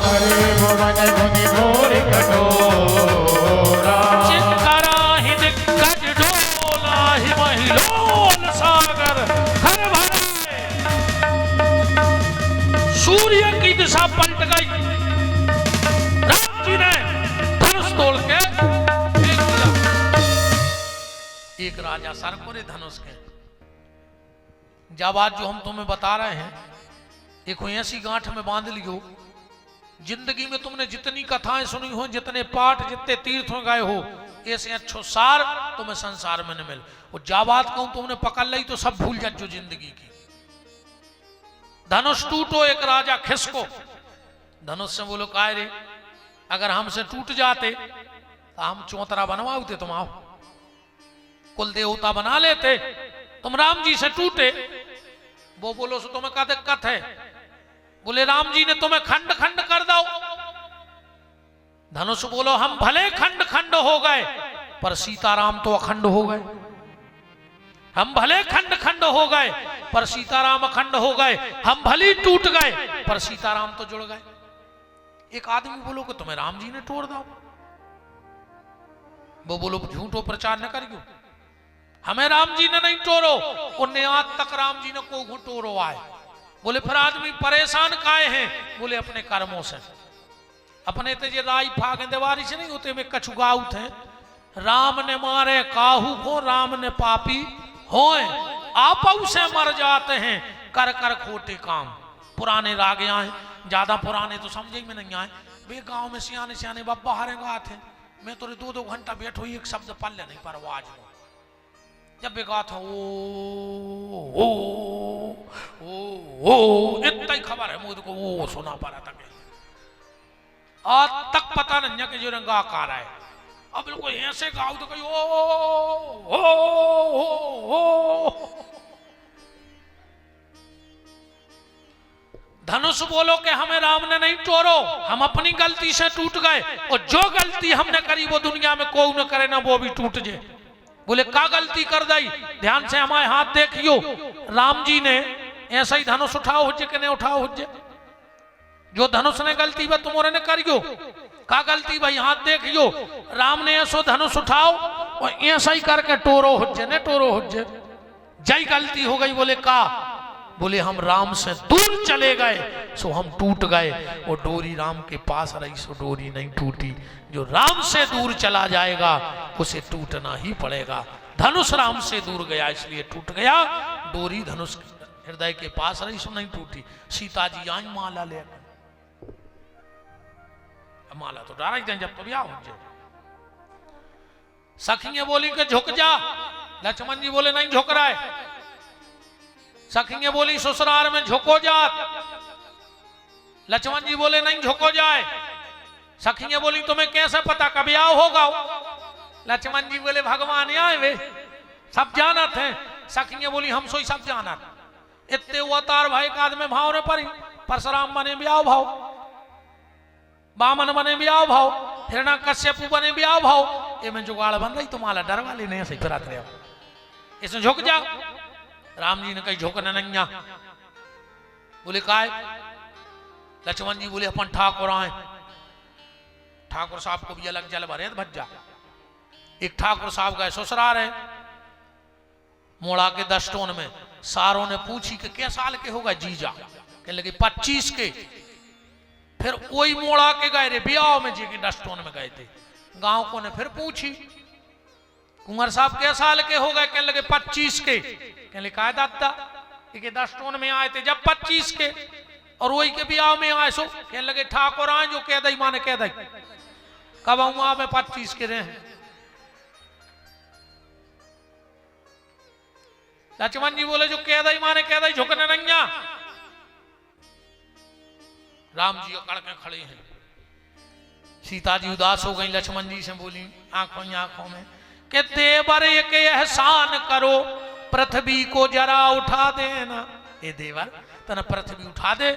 हरे भुवन धुनि घोर कठोरा चिंकरा ही दिग्गज ढोला ही महिलोल सागर हर भरे। सूर्य की दिशा पलट गई। राम जी ने धनुष तोड़ के फेंक दिया। एक राजा सर पूरे धनुष के। जब आज जो हम तुम्हें बता रहे हैं एक ऐसी गांठ में बांध लियो, जिंदगी में तुमने जितनी कथाएं सुनी हो, जितने पाठ, जितने तीर्थों गए हो, ऐसे अच्छो सार तुम्हें संसार में न मिल। और जाबात कहूं तुमने पकड़ ली तो सब भूल जा जो जिंदगी की। धनुष टूटो, एक राजा खिसको। धनुष से बोलो काय रे, अगर हमसे टूट जाते तो हम चौतरा बनवाते, तुम आओ कुल देवता बना लेते। तुम राम जी से टूटे। वो बोलो सो तुम्हें क्या दिक्कत है? बोले राम जी ने तुम्हें खंड खंड कर दो। धनुष बोलो हम भले खंड खंड हो गए पर सीताराम तो अखंड हो गए। हम भले खंड खंड हो गए पर सीताराम अखंड हो गए। हम भले टूट गए पर सीताराम तो जुड़ गए। एक आदमी बोलो कि तुम्हें राम जी ने तोड़ दो। वो बोलो झूठो प्रचार न करियो, हमें राम जी ने नहीं तोड़ो। उन्हें आज तक राम जी ने को तोड़ो आए। बोले फिर आदमी परेशान काहे हैं? बोले अपने कर्मों से। अपने तेजे राई फागे देवारी से नहीं होते में कछु गाउत हैं। राम ने मारे काहू को, राम ने पापी होए, आपऊ से मर जाते हैं कर कर खोटे काम। पुराने राग आए, ज्यादा पुराने तो समझे में नहीं आए। वे गांव में सियाने सियाने बाबा हारे गाते हैं। मैं तो 2-2 घंटा बैठो एक शब्द पल्ले नहीं पर आवाज में जब भी गाता ओ इतना ही खबर है मुझे को वो सुना पा रहा था। आज तक पता नहीं है कि जो रंगा का रहा है। अब बिल्कुल ऐसे गाओ तो कहीं ओ धनुष बोलो कि हमें राम ने नहीं तोड़ो, हम अपनी गलती से टूट गए। और जो गलती हमने करी वो दुनिया में कोई न करे ना, वो भी टूट जाए। बोले का गलती कर दी? ध्यान से हमारे हाथ देखियो। राम जी ने ऐसा ही धनुष उठाओ हुज्जे कि नहीं उठाओ हुज्जे? जो धनुष ने गलती वह तुम्हारे ने करियो। का गलती भाई हाथ देखियो। राम ने ऐसो धनुष उठाओ और ऐसा ही करके टोरो हुज्जे ने टोरो हुज्जे। जय गलती हो गई। बोले का? बोले हम राम से दूर चले गए सो हम टूट गए। और डोरी राम के पास रही सो डोरी नहीं टूटी। जो राम से दूर चला जाएगा उसे टूटना ही पड़ेगा। धनुष राम से दूर गया इसलिए टूट गया। डोरी धनुष हृदय के पास रही सो नहीं टूटी। सीता जी आई माला लेकर। माला तो डारा ही जब तो ब्याह हो जाए। सखियां बोली कि झुक जा। लक्ष्मण जी बोले नहीं झुक रहा है। सखियां बोली ससुराल में झुको जात। लक्ष्मण जी बोले नहीं झुको जाए। सखियां बोली तुम्हें कैसे पता कब ब्याह होगा? लक्ष्मण जी बोले भगवान आए वे सब जानत हैं। सखियां बोली हम सोई सब जानत। इतने अवतार भाई का आदमी भाव ने परी। परशुराम बने ब्याह भाव, बामन बने ब्याह भाव, हिरण्यकश्यप बने ब्याह भाव। ये में जुगाड़ बन रही तुम्हारा डर वाले नहीं सही फिरत रहे। इसमें झुक जा। राम जी ने कही झुकने नहीं। बोले काय? लक्ष्मण जी बोले अपन ठाकुर आए। ठाकुर साहब को भी अलग जल भरे भज जा। एक ठाकुर साहब गए ससुराल है मोड़ा के 10 टोन में। सारों ने पूछी कि क्या साल के होगा जीजा? कहने लगे 25 के। फिर कोई मोड़ा के गए रे ब्याह में जी के 10 टोन में गए थे। गांव को ने फिर पूछी कुंवर साहब के साल के हो गए, कहने लगे 25 के। कहने लगे काय दादा, कि 10 टोन में आए थे जब 25 के, और वही के ब्याह में आए सो। कहने लगे ठाकुर आए जो कह दई माने कह दई, कब आऊंगा मैं 25 के रहे। लक्ष्मण जी बोले जो कह दई माने कह दई, झुकने नहीं। राम जी अकड़ के खड़े हैं। सीता जी उदास हो गई, लक्ष्मण जी से बोली आंखों ही आंखों में कि देवर एक एहसान करो, पृथ्वी को जरा उठा देना। ए देवर तना पृथ्वी उठा दे।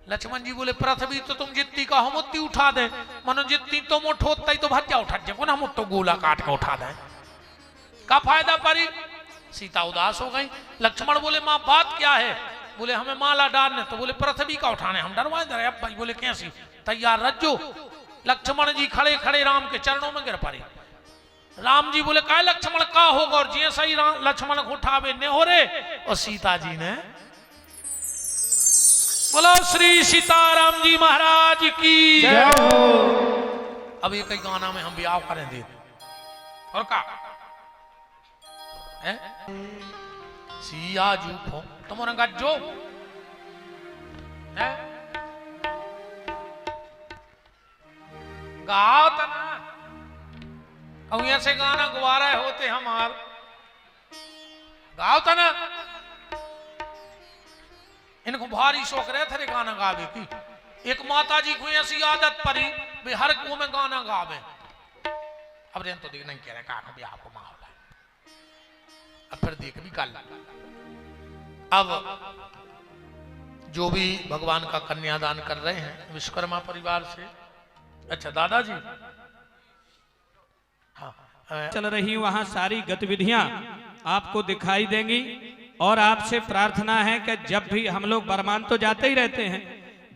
लक्ष्मण जी बोले पृथ्वी तो तुम जितनी का हम उतनी उठा दे, मनो जितनी तुम उठोता ही तो भज्जा उठा जाए ना, हम तो गोला काट के उठा दें, का फायदा परी। सीता उदास हो गई। लक्ष्मण बोले माँ बात क्या है। बोले हमें माला डालने। तो बोले पृथ्वी का उठाने, हम डरवाए डरे। अब भाई बोले कैसी, तैयार रज्जो। लक्ष्मण जी खड़े खड़े राम के चरणों में गिर पड़े। राम जी बोले काय लक्ष्मण का होगा, और जैसा ही लक्ष्मण को उठावे ने हो रे, और सीता जी ने बोलो श्री सीताराम जी महाराज की जय हो। अब ये कई गाना में हम ब्याह करें दे और का है सिया जूठो तुम्हारा गज्जो है गाओ तना अब ऐसे गाना गवा रहे होते हमार गाओ तना। इनको भारी शौक रहे थे गाना गावे की। एक माता जी को ऐसी आदत पड़ी वे हर कुओं में गाना गावे। अब रेन तो देख नहीं कह रहे कहा ब्याह को माहौल है, अब फिर देख भी कल। अब जो भी भगवान का कन्यादान कर रहे हैं विश्वकर्मा परिवार से। अच्छा दादाजी हाँ चल रही वहां सारी गतिविधियां आपको दिखाई देंगी, और आपसे प्रार्थना है कि जब भी हम लोग बरमान तो जाते ही रहते हैं,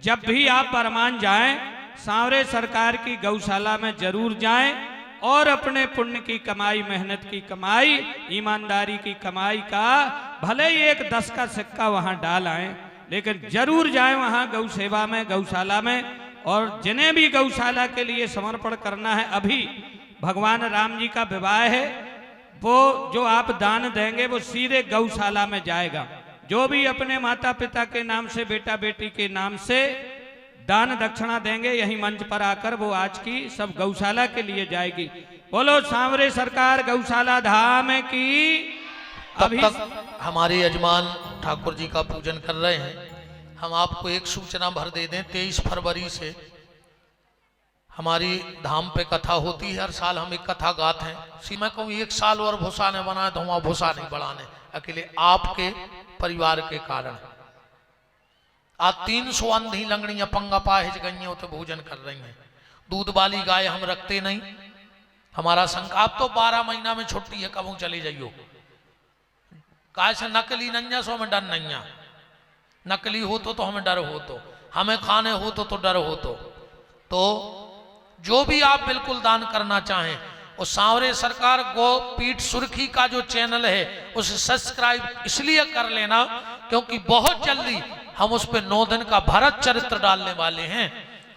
जब भी आप बरमान जाएं सांवरे सरकार की गौशाला में जरूर जाएं, और अपने पुण्य की कमाई, मेहनत की कमाई, ईमानदारी की कमाई का भले ही 1 10 का सिक्का वहां डाल आए, लेकिन जरूर जाएं वहां गौ सेवा में, गौशाला में। और जिन्हें भी गौशाला के लिए समर्पण करना है, अभी भगवान राम जी का विवाह है, वो जो आप दान देंगे वो सीधे गौशाला में जाएगा। जो भी अपने माता पिता के नाम से, बेटा बेटी के नाम से दान दक्षिणा देंगे, यही मंच पर आकर वो आज की सब गौशाला के लिए जाएगी। बोलो सांवरे सरकार गौशाला धाम की। तब तक हमारे यजमान ठाकुर जी का पूजन कर रहे हैं। हम आपको एक सूचना भर दे दें, 23 फरवरी से हमारी धाम पे कथा होती है। हर साल हम एक कथा गाते हैं। सी मैं कहूँ 1 साल और भूसा ने बनाए तो वहां भूसा नहीं बढ़ाने, अकेले आपके परिवार के कारण। आज 300 अंधी लंगड़ियां पंगा पाहिज गई हैं, तो भोजन कर रही हैं। दूध वाली गाय हम रखते नहीं। हमारा संकल्प तो 12 महीना में छुट्टी है, कब चले जाइयो। गाय से नकली नैया सो हमें डर नैया, नकली हो तो हमें डर हो, तो हमें खाने हो तो डर हो। तो जो भी आप बिल्कुल दान करना चाहें, और सांवरे सरकार गोपीठ सुर्खी का जो चैनल है उसे सब्सक्राइब इसलिए कर लेना क्योंकि बहुत जल्दी हम उस पर 9 दिन का भरत चरित्र डालने वाले हैं।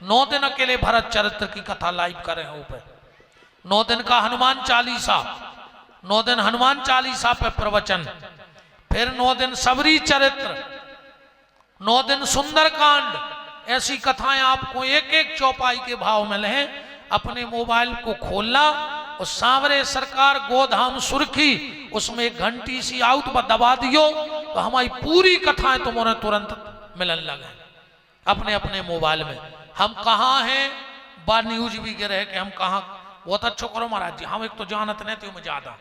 9 दिन अकेले भरत चरित्र की कथा लाइव करें ऊपर। 9 दिन का हनुमान चालीसा, 9 दिन हनुमान चालीसा पे प्रवचन, फिर 9 दिन सबरी चरित्र, 9 दिन सुंदरकांड। ऐसी कथाएं आपको एक एक चौपाई के भाव में लें। अपने मोबाइल को खोलना और सांवरे सरकार गोधाम सुर्खी, उसमें एक घंटी सी आउट पर दबा दियो तो हमारी पूरी कथाएं तुम्हारे तुरंत मिलने लगे अपने अपने मोबाइल में। हम कहाँ हैं, बार न्यूज भी गिरे कि हम कहाँ। बहुत अच्छा करो महाराज जी, हम एक तो जानत नहीं थे ज्यादा,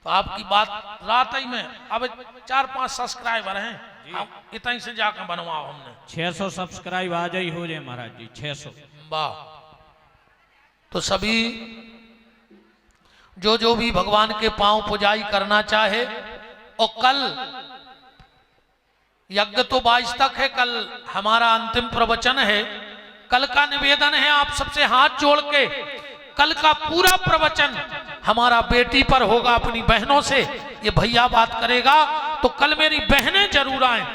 तो आपकी बात रात ही में। अब 4-5 सब्सक्राइबर हैं, हम इतना से जाकर बनवाओ हमने। 600 सब्सक्राइब आ जाई हो जाए महाराज जी, 600। वाह। तो सभी जो भी भगवान के पांव पुजाई करना चाहे, और कल यज्ञ तो 22 तक है, कल हमारा अंतिम प्रवचन है। कल का निवेदन है आप सबसे हाथ जोड़ के, कल का पूरा प्रवचन हमारा बेटी पर होगा, अपनी बहनों से। ये भैया बात करेगा तो कल मेरी बहनें जरूर आए।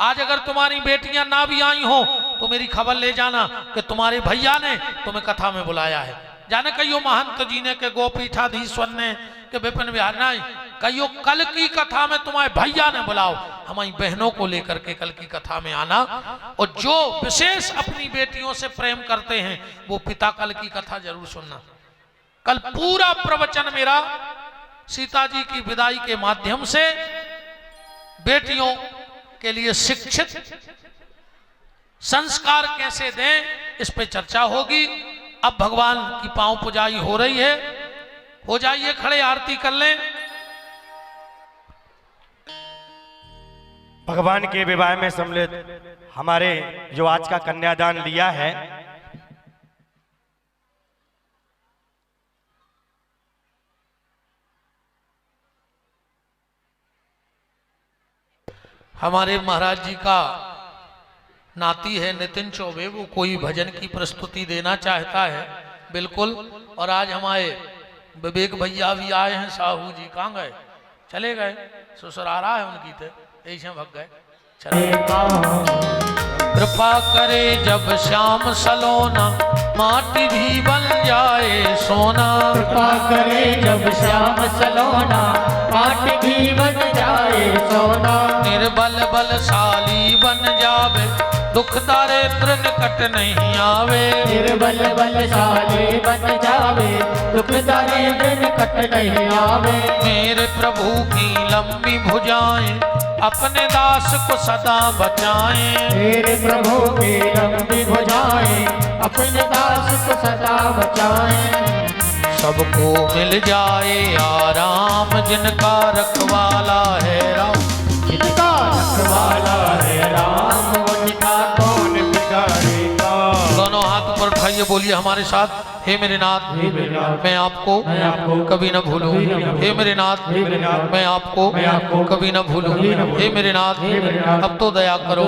आज अगर तुम्हारी बेटियां ना भी आई हो तो मेरी खबर ले जाना कि तुम्हारे भैया ने तुम्हें कथा में बुलाया है। जाने कहियो महंत जी ने के गोपीठाधीश्वर ने के विपिन बिहार नहीं कहियो कल की कथा में तुम्हारे भैया ने बुलाओ, हमारी बहनों को लेकर के कल की कथा में आना। और जो विशेष अपनी बेटियों से प्रेम करते हैं वो पिता कल की कथा जरूर सुनना। कल पूरा प्रवचन मेरा सीता जी की विदाई के माध्यम से बेटियों के लिए शिक्षित संस्कार कैसे दें इस पे चर्चा होगी। अब भगवान की पांव पुजाई हो रही है, हो जाइए खड़े, आरती कर लें। भगवान के विवाह में सम्मिलित हमारे जो आज का कन्यादान लिया है, हमारे महाराज जी का नाती है नितिन चौबे, वो कोई भजन की प्रस्तुति देना चाहता है बिल्कुल। और आज हमारे विवेक भैया भी आए हैं, साहू जी कहाँ गए, चले गए, ससुरारा है उनकी, थे ऐसे भग गए। कृपा करे जब श्याम सलोना माटी भी बन जाए सोना। कृपा करे जब श्याम सलोना माटी भी बन जाए सोना। निर्बल बलशाली बन जावे दुख दारिद्र निकट नहीं आवे। निर्बल बलशाली बन जावे दुख दारिद्र निकट नहीं आवे। मेरे प्रभु की लंबी भुजाएं अपने दास को सदा बचाएं। मेरे प्रभु की लंबी भुजाएं अपने दास को सदा बचाएं। सबको मिल जाए आराम जिनका रखवाला है राम। जिनका रखवाला है राम उनका कौन बिगाड़ेगा। दोनों हाथ ऊपर उठाइए, बोलिए हमारे साथ, हे मेरे नाथ मैं आपको कभी न भूलूं। हे मेरे नाथ मैं आपको कभी न भूलूं। हे मेरे नाथ अब तो दया करो।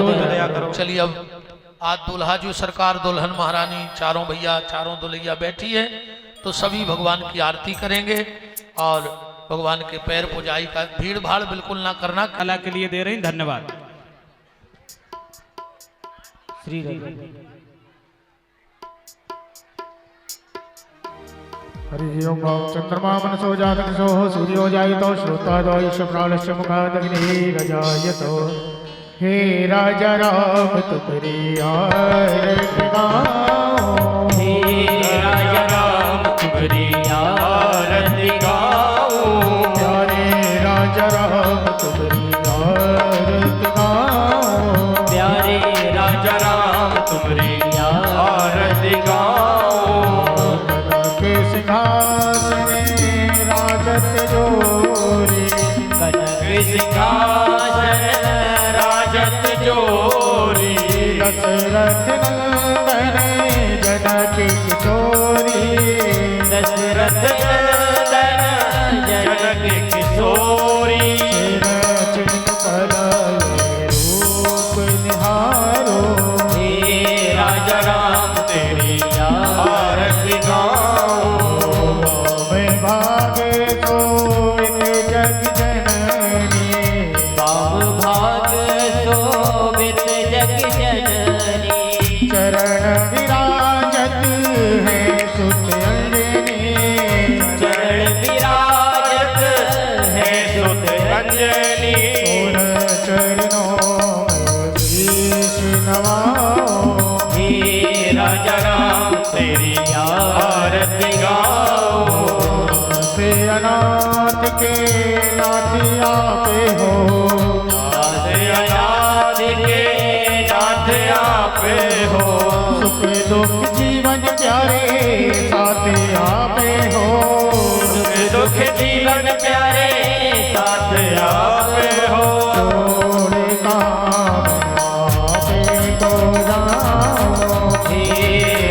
चलिए अब आज दुल्हा जी सरकार, दुल्हन महारानी, चारों भैया चारों दुल्हिया बैठी है, तो सभी भगवान की आरती करेंगे और भगवान के पैर पुजाई का भीड़ भाड़ बिल्कुल ना करना। कला के लिए दे रहे हैं, धन्यवाद। श्री हरि ओम चंद्रमा मनसो जातसो सूर्यो जायतो श्रोतादो ईश्वरालस्य मुखादग्नि गजायतो। हे राजा राम तुम्हारी आरती गाओ। हे राजा राम तुम्हारी आरती गाओ। प्यारे राजा राम तुम्हारी आरती गाओ। प्यारे राजा राम तुम्हारी आरती गाओ। के सिंहासन राजत जोरी। कनक सिंहासन राजत जोरी। दशरथ नंदन जनक किशोरी। दशरथ नंदन जनक किशोरी। चिन्ह पलय रूप निहारो। हे राजा राम तेरी आरती गाओ। मैं भागे सोवित जग जननी। बाम भाग सोवित जग जननी। चरण विराजत है सुत अंजनी। चरण विराजत है सुत अंजनी। और चरणों में शीश नवाओ। हे राजा राम तेरी आरती गाओ। से अनाथ के नाथिया पे हो। से अनाथ के नाथिया पे हो। सुख दुख जीवन प्यारे साथ आपे हो। सुख दुख जीवन प्यारे साथ आपे हो। जोड़े काम आपे को जाओ। हे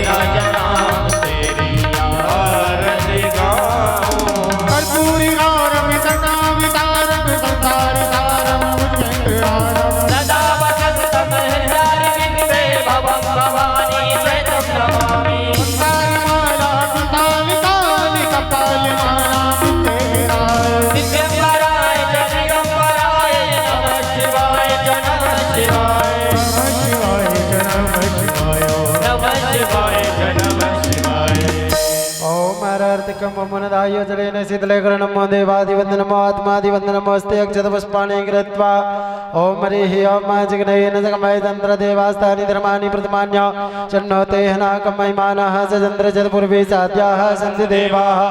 राजा राम तेरी आरती गाओ। कर्पूरी आरम सदा विदारम संसार सारम उज्जैन सदा वसंतम हृदय विद्वे भवं भवानी स्वयं नमामि। संसारमाला कुतालिकाल कपाल माला तेरा। दिगंबराय जगंबराय नमः शिवाय नमः शिवाय। नमः शिवाय नमः शिवाय। नमः शिवाय नमः शिवाय। शक्यं मुनदाय जलेन शीतलेकरणं देवादिवन्दनमो आत्मादिवन्दनमोऽस्ते अक्षतपुष्पाणि कृत्वा ॐ हरिः ॐ जिग्नेन जगमय तन्त्रदेवास्तानि धर्माणि प्रथमान्य चन्नो ते हनाकमयमानः सचन्द्रचतुर्भि साध्याः सन्ति देवाः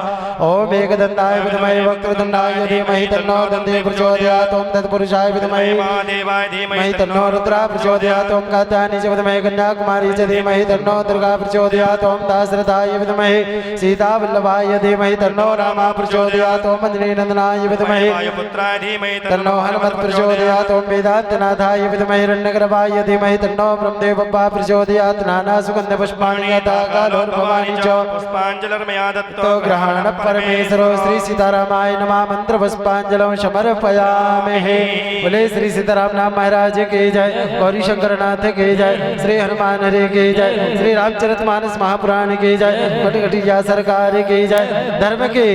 ॐ एकदन्ताय विद्महे वक्रतुण्डाय धीमहि तन्नो दन्ते प्रचोदयात् ॐ तत्पुरुषाय विद्महे देवाय धीमहि महि तन्नो रुद्रा प्रचोदयात् ॐ कात्यायनी च विद्महे कन्याकुमारी च धीमहि तन्नो दुर्गा प्रचोदयात् ॐ दाशरथाय विद्महे सीतावल्लभाय धीमहि तन्नो रामा प्रचोदयात् ॐ अंजनीनन्दनाय विद्महे वायुपुत्राय धीमहि तन्नो हनुमत् प्रचोदयात् ॐ वेदान्तनाथाय विद्महे हिरण्यगर्भाय धीमहि तन्नो ब्रह्मदेव बप्पा प्रचोदयात् नाना सुगन्ध पुष्पाणि यथा कालोर्भवानि च पुष्पाञ्जलिर्मया दत्तो तो ग्रहण परमेश्वरो श्री सीतारामाय नमः मंत्र पुष्पांजलि समर्पयामहे। बोले श्री सीताराम नाम महाराज की जय, गौरी शंकर नाथ की जय, श्री हनुमान हरि की जय, श्री रामचरितमानस महापुराण की जय, कटकटिया सरकार की जय, धर्म की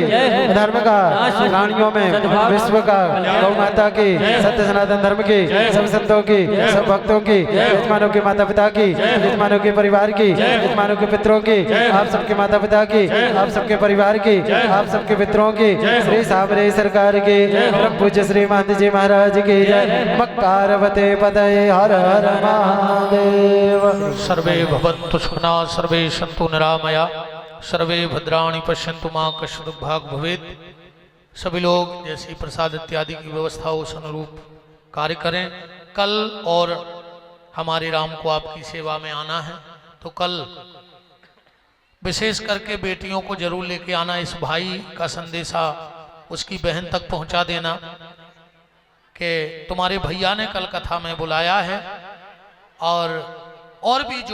धर्म का प्राणियों में विश्व का गौ माता की सत्य सनातन धर्म की सब संतों की सब भक्तों की यजमानों के माता पिता की यजमानों के परिवार की यजमानों के पितरों की आप सबके माता पिता की आप सबके परिवार की आप सबके पितरों की श्री साबरे सरकार की परम पूज्य श्री महंत जी महाराज की जय। मक्कारवते पदये हर हर महादेव। सर्वे भवन्तु सुखिनः सर्वे सन्तु निरामया सर्वे भद्राणि पश्यन्तु मा कश्चित् दुर्भाग् भवेत्। सभी लोग जैसी प्रसाद इत्यादि की व्यवस्था हो उस अनुरूप कार्य करें। कल और हमारे राम को आपकी सेवा में आना है तो कल विशेष करके बेटियों को जरूर लेके आना। इस भाई का संदेशा उसकी बहन तक पहुंचा देना कि तुम्हारे भैया ने कल कथा में बुलाया है और भी जो